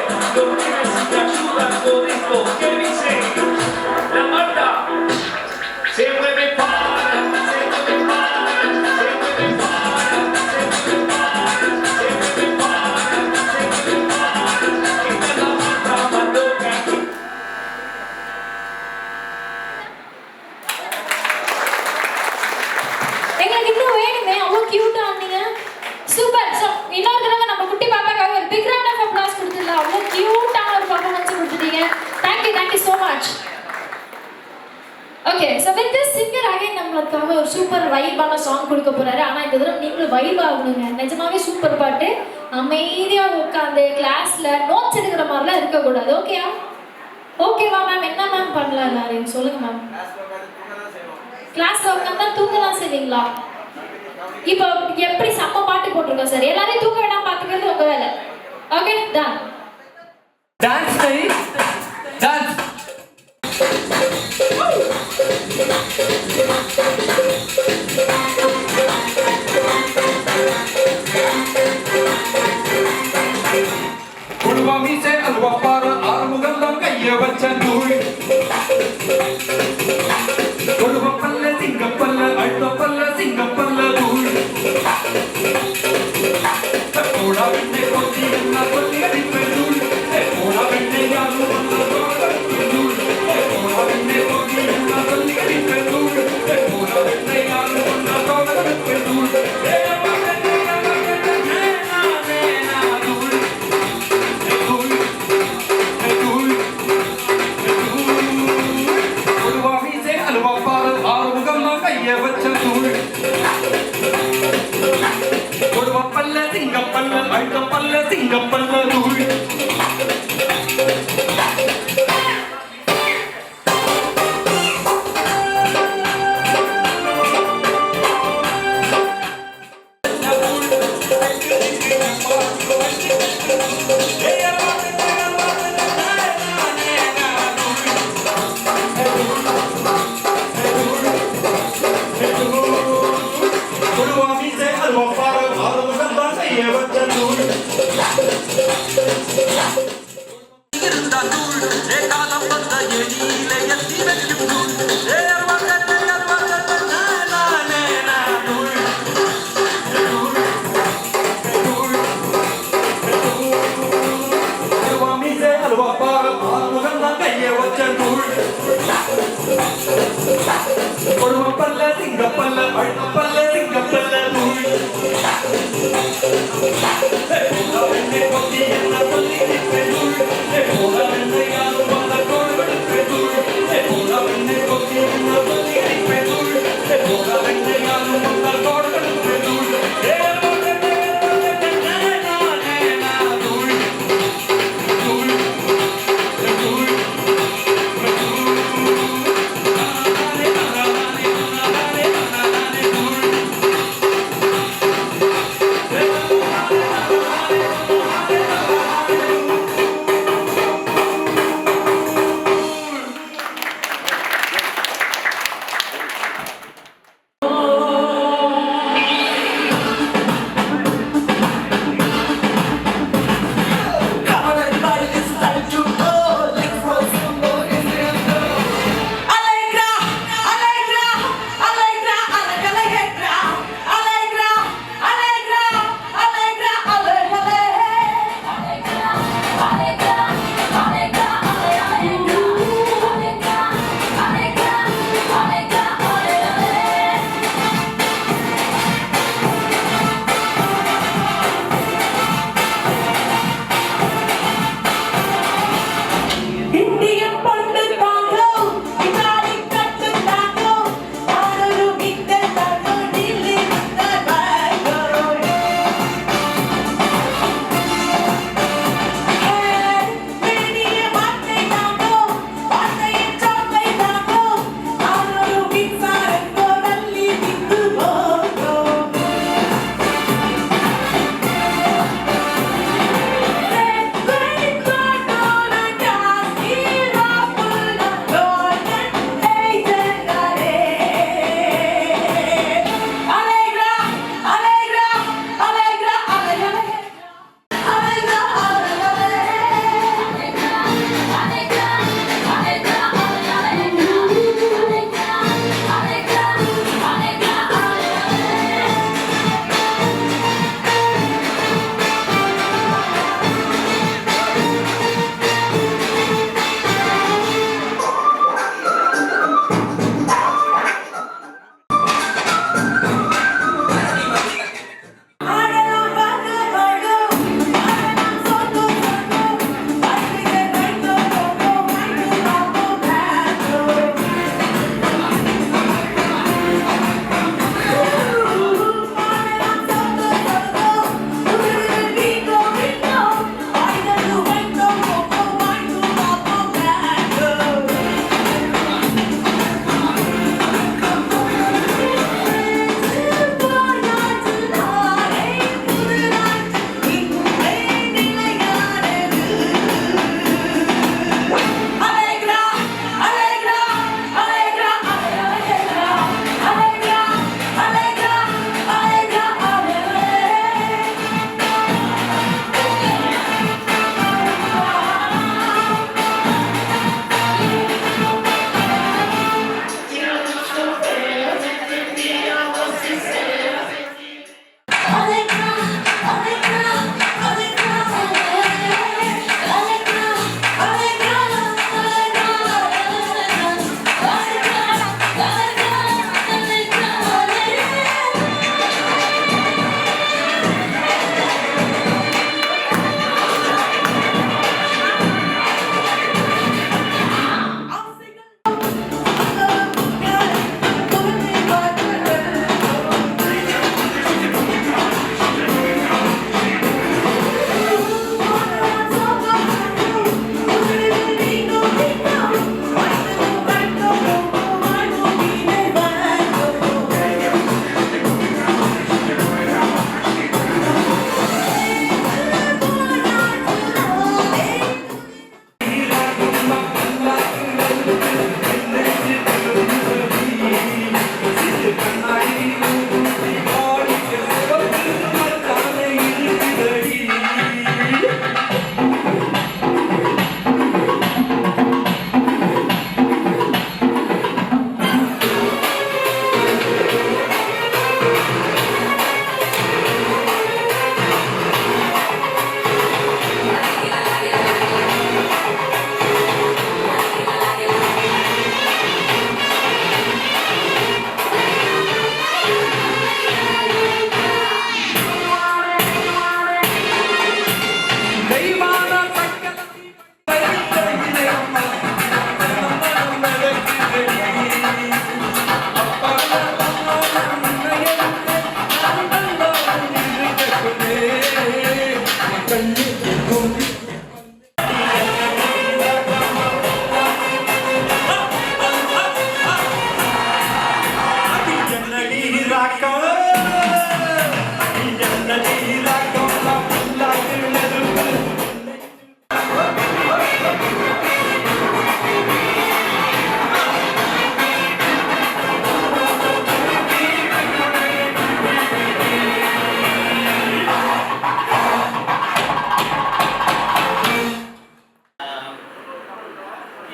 okay so with this singer again நம்மளுக்காக ஒரு சூப்பர் வைபான சாங் கொடுக்க போறாரு. ஆனா இந்த தடவை நீங்களும் வைப் ஆகணுங்க. நிஜமாவே சூப்பர் பாட்டு. அமைதியா உட்காந்து கிளாஸ்ல நோட்ஸ் எடுக்கிற மாதிரிலாம் இருக்கக்கூடாது. ஓகேயா? ஓகேவா மேம்? என்ன மேம் பண்ணலாம் எல்லாரையும் சொல்லுங்க மேம். கிளாஸ்ல உட்காந்தா தூங்கலாம் செய்வீங்களா? இப்போ எப்படி செம்ம பாட்டு போட்டிருக்கோம் சார். எல்லாரையும் தூங்க வேண்டாம் பார்த்துக்கிறது உங்க வேலை. Okay done. Dance time dance. குடுவா மீசை அல்வா பாரு ஆறுமுகம் தான் கைய வச்ச நூல். கொடுவ பல்ல சிங்கப்பல்ல அழுத்த பல்ல சிங்கப்பல்ல நூல். போடா வெண்ணை கொத்தி என்ன சொல்லி அடிப்ப நூல். போடா வெண்ணை யாரும் வந்த நூல். போடா வெண்ணை கொத்தி என்ன சொல்லி அடிப்ப நூல். போடா வெண்ணை யாரும் வந்த நூல். பல்ல சிங்கப்பல்ல அழுத்த பல்ல சிங்கப்பல்ல நூல். பல்ல சிங்கப்பல்ல அழுத்த பல்ல சிங்கப்பல்ல நூல். என்ன சொல்லி நூல். போல வெண்ணை யாரும் வந்த கோடுகளுக்கு நூல். போல வெண்ணை கொத்தி என்ன சொல்லி நூல். போல வெண்ணை யாரும் வந்த கோடுகளுக்கு நூல். நூல்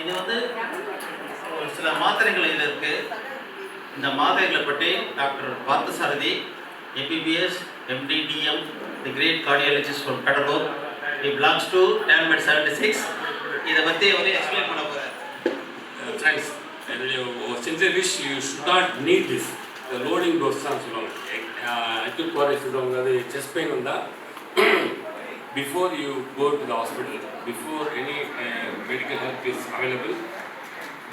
இது வந்து ஒரு சில மாத்திரைகள் இதில் இருக்குது. இந்த மாத்திரைகளை பற்றி doctor Parthasarathy MBBS MD DM the great cardiologist from Cuddalore, he belongs to TANMED 76. இதை பற்றி அவரே எக்ஸ்பிளைன் பண்ண போகிறார். Thanks. Sincere wish you should not need this. The loading dose தான் சொல்லுவாங்க. acute coronary syndrome அது chest pain வந்தால் before you go to the hospital, before any medical help is available,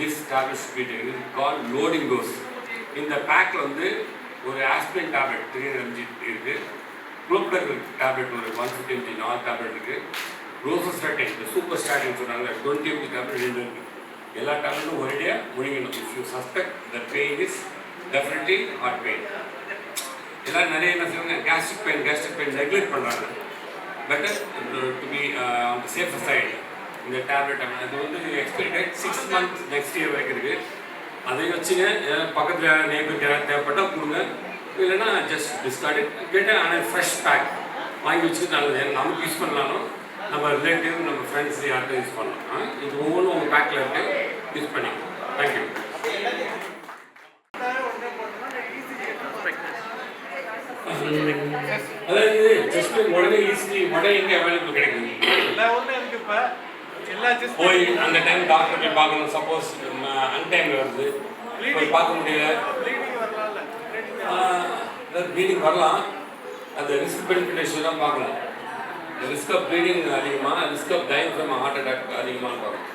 this tablet should be taken. It's called loading dose. இந்த பேக்கில் வந்து ஒரு ஆஸ்பிரின் டேப்லெட் 300 mg இருக்குது, குளோப்டர் டேப்லெட் ஒரு 150 mg 4 டேப்லெட் இருக்குது, ரோசோஸ்டாட்டின் இந்த சூப்பர் ஸ்டாட்டின் சொல்கிறாங்க 20 mg டேப்லெட் 2 இருக்குது. எல்லா டேப்லெட்டும் ஒரேடியாக முடிக்கணும். If you suspect the pain is definitely heart pain. எல்லாம் நிறைய என்ன சொல்லுவாங்க, கேஸ்ட்ரிக் பெயின் ரெகுலேட் பண்ணுறாங்க. Better to be on the safer side. இந்த டேப்லெட் அது வந்து expiry date 6 months next year வரைக்கும் இருக்குது. அதை வச்சுங்க பக்கத்தில் நேபருக்கு யாராவது தேவைப்பட்டால் கொடுங்க, இல்லைன்னா ஜஸ்ட் டிஸ்கார்டு கேட்டால். ஆனால் ஃப்ரெஷ் பேக் வாங்கி வச்சுட்டு நல்லது. நமக்கு யூஸ் பண்ணலாலும் நம்ம ரிலேட்டிவ் நம்ம ஃப்ரெண்ட்ஸ் யார்கிட்ட யூஸ் பண்ணலாம். இது ஒவ்வொன்றும் உங்கள் பேக்கில் இருக்குது, யூஸ் பண்ணிக்கலாம். தேங்க்யூ. அதாவது ஜஸ்ட் உடனே ஈஸி உடனே எங்கே அவைலபிள் கிடைக்குது. போய் அந்த டைம் டாக்டர் போய் பார்க்கணும். சப்போஸ் அன்டைமில் வருது போய் பார்க்க முடியல, ப்ளீடிங் வரலாம். அந்த ரிஸ்க் பெனிஃபிட் ரேஷியோ தான் பார்க்கணும். ரிஸ்க் ஆஃப் ப்ளீடிங் அதிகமாக, risk of dying from heart attack அதிகமாக பார்க்கணும்.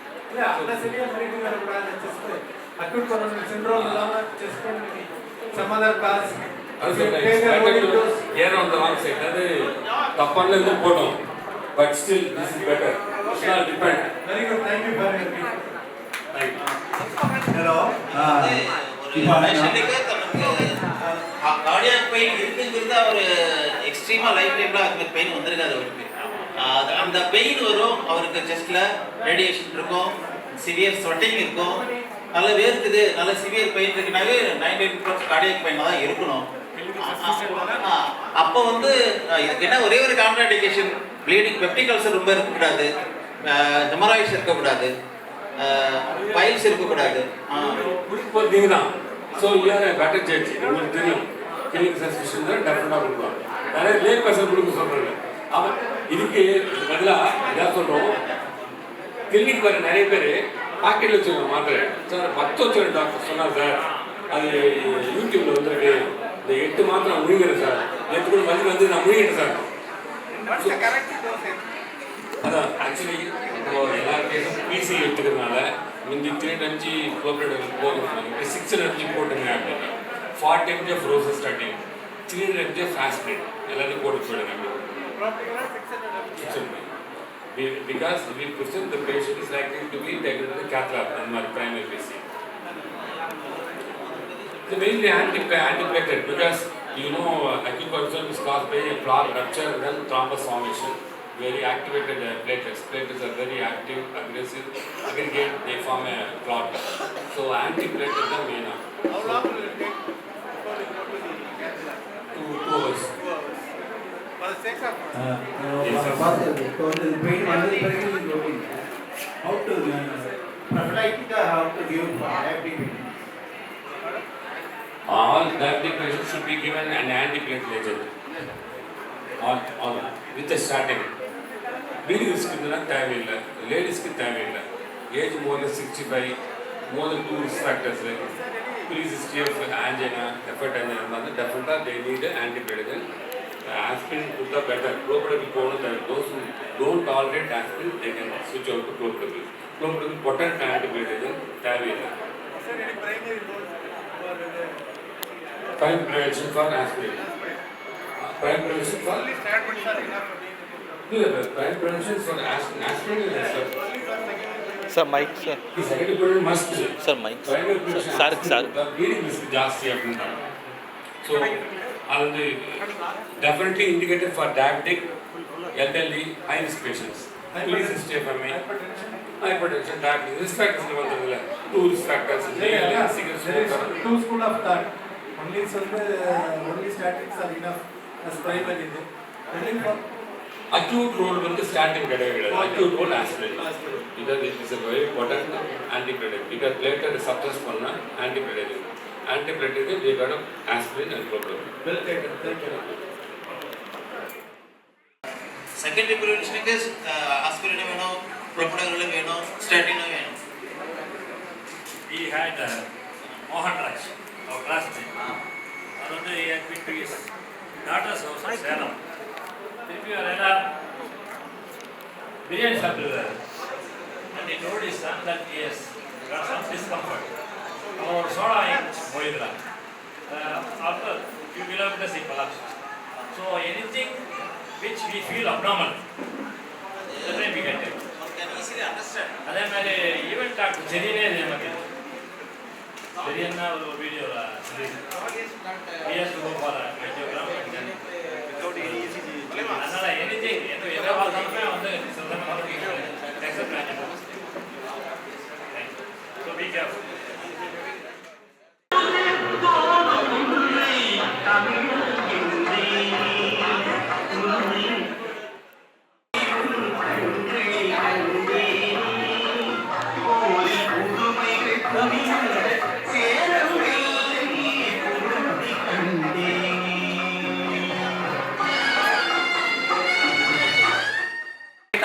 ஏன் அந்த ராங் சைட் அது தப்பான இது போட்டோம். But still this is better. It's not depend. Very good. Thank you for your gift. Thank you. Hello. இப்போ பேஷண்ட்டுக்கு தனக்கு கார்டியாக் பெயின் இருக்குங்கிறது அவர் எக்ஸ்ட்ரீமாக லைஃப் டைமில் அது பெயின் வந்திருக்காது அவருக்கு. அந்த பெயின் வரும் அவருக்கு. செஸ்ட்டில் ரேடியேஷன் இருக்கும், சிவியர் ஸ்வெட்டிங் இருக்கும், நல்ல வேர்க்குது, நல்ல சிவியர் பெயின் இருக்குனாவே 99% கார்டியாக் பெயின் தான் இருக்கணும். அப்போ வந்து இதுக்கு என்ன ஒரே ஒரு கான்ட்ராண்டிகேஷன், ப்ளீடிங், பெப்டிக் அல்சர் ரொம்ப இருக்கக்கூடாது, ஹெமராய்ட்ஸ் இருக்கக்கூடாது, பைல்ஸ் இருக்கக்கூடாது. நீங்கள் தான். So you're better judge. உங்களுக்கு தெரியும் கிளினிக் சஸ்பிஷன் தான் டெஃபினட்டாக கொடுப்பாங்க. நிறைய லே பர்சன் கொடுக்க சொல்கிறாங்க. அவன் இதுக்கு பதிலாக இதாக சொல்கிறோம், கிளினிக் வர நிறைய பேர் பாக்கெட்டில் வச்சுருக்கோம் மாத்திரை. சார் 10 வச்சுருக்கேன் டாக்டர் சொன்னார் சார், அது யூடியூப்பில் வந்துருக்கு, இந்த 8 மாத்திரை நான் முழுகிறேன் சார், நேற்று கூட வந்து நான் முழுகிறேன் சார். அதான் ஆக்சுவலி இப்போ எல்லா கேஸும் பிசி எடுத்துக்கிறதுனால முந்தி 300 mg குளோப்ரேட் போடுறாங்க, 600 mg போட்டுங்க அப்படின்னு. 40 mg of rosuvastatin, 300 mg of aspirin எல்லாத்தையும் போட்டு போயிடுங்க. Because we present the patient is likely to be taken to the cath lab and my primary PC. So mainly antiplatelet because you know acute coronary is caused by a plaque rupture and then thrombus formation. Very activated platelets. Platelets are very active, aggressive, aggregate, they form a clot. So antiplatelet is the main. How long will it take before you go to the cath lab? 2 hours. For the sake of how to prophylactic or how to give diabetic? All diabetic patients should be given an antiplatelet agent. All with a statin. Bleeding risk is தேவையில்லை, லேடிஸ்க்கு தேவையில்லை. Age more than 65, more than 2 risk factors like pre-history of angina, effort angina இருந்தால் definitely they need antiplatelet. Aspirin கொடுத்தா better. Clopidogrel போகணும். Those who don't tolerate aspirin they can switch out to clopidogrel. Clopidogrel potent antiplatelet தேவையில்லை. Prime prevention for aspirin. Prime prevention for prime prevention for aspirin is sir mic sir. Secondary prevention must sir mic sir bleeding risk ಜಾಸ್ತಿ ಆಗ್ತದೆ. So and definitely indicated for diabetic, elderly, high risk patients. Please stay for me. Hypertension, diabetes, risk factors vandadilla. 2 risk factors. There is 2 school of thought. Only statins are enough as primary. Only for acute role வந்து ஸ்டார்டிங் கிடையாது. acute role aspirin. Because it is a very potent antiplatelet. Because platelet suppress பண்ணா antiplatelet. Antiplatelet they got aspirin and chloroquine. Well taken. Secondary prevention is aspirin வேணும், propranolol வேணும், statin வேணும். We had Mohan Raj, our classmate. He had been to his daughter's house in Salem. If you are in a biryani shop and he told his son that he has got some discomfort. Our soda in Mohidra. After few kilometers he collapsed. So anything which we feel abnormal, that way we can take. One can easily understand. அதே மாதிரி ஈவென்ட் டாக்டர் செரியனே இதே மாதிரி செரியன்னா ஒரு வீடியோ பிஎஸ் ஃபார் ஆஞ்சியோகிராம் அதனால எனிதிங் எதை பார்த்தாலுமே வந்து accept angiogram. So be careful.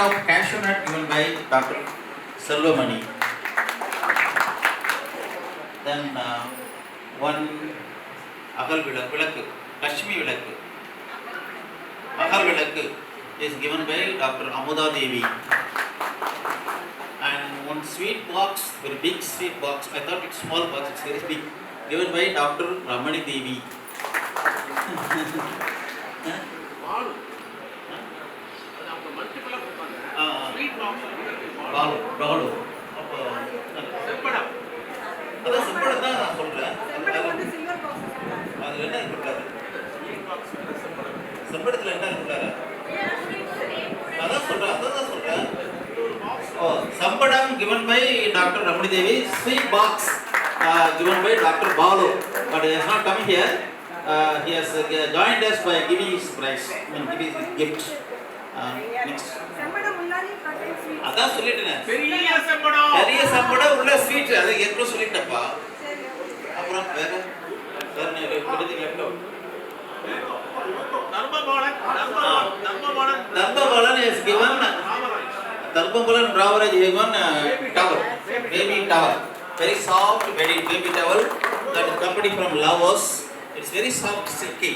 Of cashew nut given by Dr. Selvamani. Then one Agal Vilakku, Kashmi Vilakku. Agal Vilakku is given by Dr. Amuda Devi. And one sweet box, very big sweet box. I thought it's small box, it's very big. Given by Dr. Ramani Devi. Balu அதான் செம்படம் தான் நான் சொல்றேன். அது என்ன இருக்காது செம்படத்தில் என்ன இருக்காரு அதான் சொல்றேன். ஓ சம்படம் given by Dr. Ramani Devi, sweet box given by Dr. Balu, but he has not come here. He has joined us by giving his prize, giving his gift. Next. அதான் சொல்லிட்டேன் பெரிய சம்படம் உள்ள ஸ்வீட் அதை ஏற்கனவே சொல்லிட்டப்பா. அப்புறம் வேற தர்பபாலன் is given Tharbabalan Ravaraj is given towel, baby towel, very soft baby towel that is company from Laos. It's very soft silky.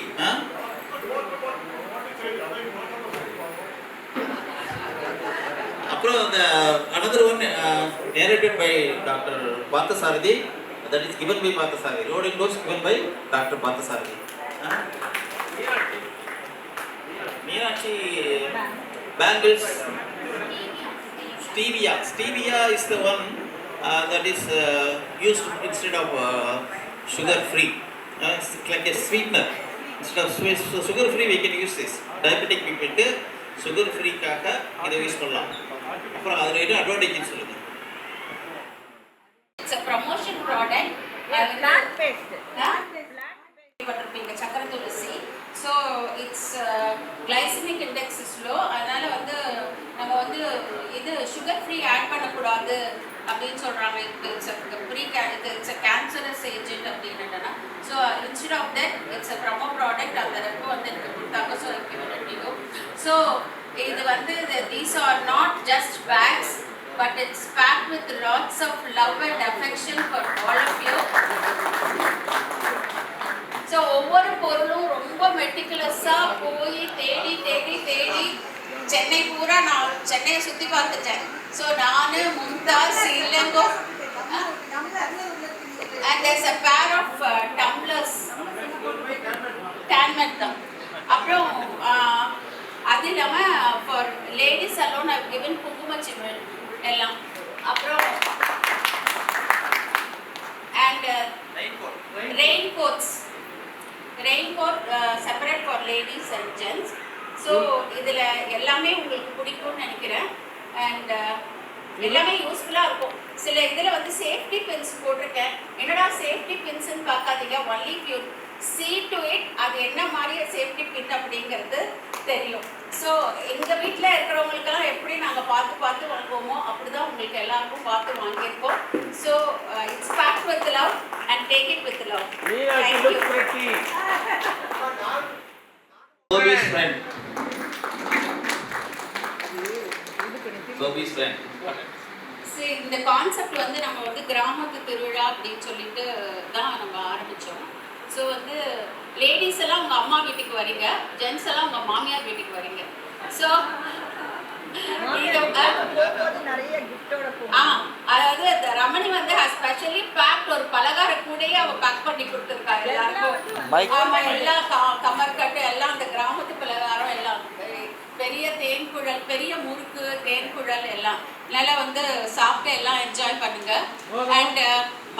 Another one narrated by Dr. Pathasarathi, that is given by Pathasarathi. Loading dose given by Dr. Pathasarathi. Meenakshi bangles. Stevia is the one that is used instead of sugar free. It's like a sweetener. Instead of sugar free, we can use this. Diabetic people sugar free காக இதை யூஸ் பண்ணலாம். அப்புறம் அதுல என்ன அட்வான்டேஜ் சொல்லுங்க. It's a promotion product. Plant based. பட்டிருப்பீங்க சக்கரை துளசி. So it's glycemic index is low. அதனால வந்து நம்ம வந்து இது sugar free ஆட் பண்ணக்கூடாது அப்படின்னு சொல்றாங்க. It's a cancerous agent அப்படின்னா. So instead of that, it's a promo product. அந்த ரெப்பு வந்து எனக்கு கொடுத்தாங்க. So I give it to you. So இது வந்து these are not just bags, but it's packed with lots of love and affection for all of you. So ஒவ்வொரு பொருளும் ரொம்ப மெட்டிகுலஸா போய் தேடி சென்னை பூரா நான் சென்னையை சுத்தி பார்த்துட்டேன். ஸோ நானு Mumtaz Ilango and there's a pair of tumblers tanmentam. அப்புறம் அது இல்லாமல் for ladies alone I've given குங்குமச்சிமிழ் எல்லாம். அப்புறம் and raincoat separate for ladies and gents. So இதில் எல்லாமே உங்களுக்கு பிடிக்கும்னு நினைக்கிறேன். அண்ட் எல்லாமே யூஸ்ஃபுல்லாக இருக்கும். சில இதில் வந்து சேஃப்டி பின்ஸ் போட்டிருக்கேன். என்னடா சேஃப்டி பின்ஸ்ன்னு பார்க்காதீங்க. Only you see to it அது என்ன மாதிரி சேஃப்டி பின் அப்படிங்கிறது தெரியும். ஸோ எங்கள் வீட்டில் இருக்கிறவங்களுக்கெல்லாம் எப்படி நாங்கள் பார்த்து வாங்குவோமோ அப்படிதான் உங்களுக்கு எல்லாருக்கும் பார்த்து வாங்கியிருக்கோம். So it's pack with love and take it with love. Sobi's friend. Sobi's friend. சரி, இந்த கான்செப்ட் வந்து நம்ம வந்து கிராமத்து திருவிழா அப்படின்னு சொல்லிட்டு தான் நம்ம ஆரம்பித்தோம். ஸோ வந்து லேடிஸ் எல்லாம் உங்கள் அம்மா வீட்டுக்கு வரீங்க, ஜென்ட்ஸ் எல்லாம் உங்கள் மாமியார் வீட்டுக்கு வரீங்க. ஸோ அதாவது ரமணி வந்து ஸ்பெஷலி பேக் ஒரு பலகார கூடையே அவ பேக் பண்ணி கொடுத்துருக்காங்க எல்லாருக்கும். ஆமா, எல்லா கமர்கட்டு எல்லாம் அந்த கிராமத்து பலகாரம் எல்லாம், பெரிய தேன்குழல், பெரிய முறுக்கு, தேன்குழல் எல்லாம் நல்லா வந்து சாப்பிட்டு எல்லாம் என்ஜாய் பண்ணுங்க. அண்ட்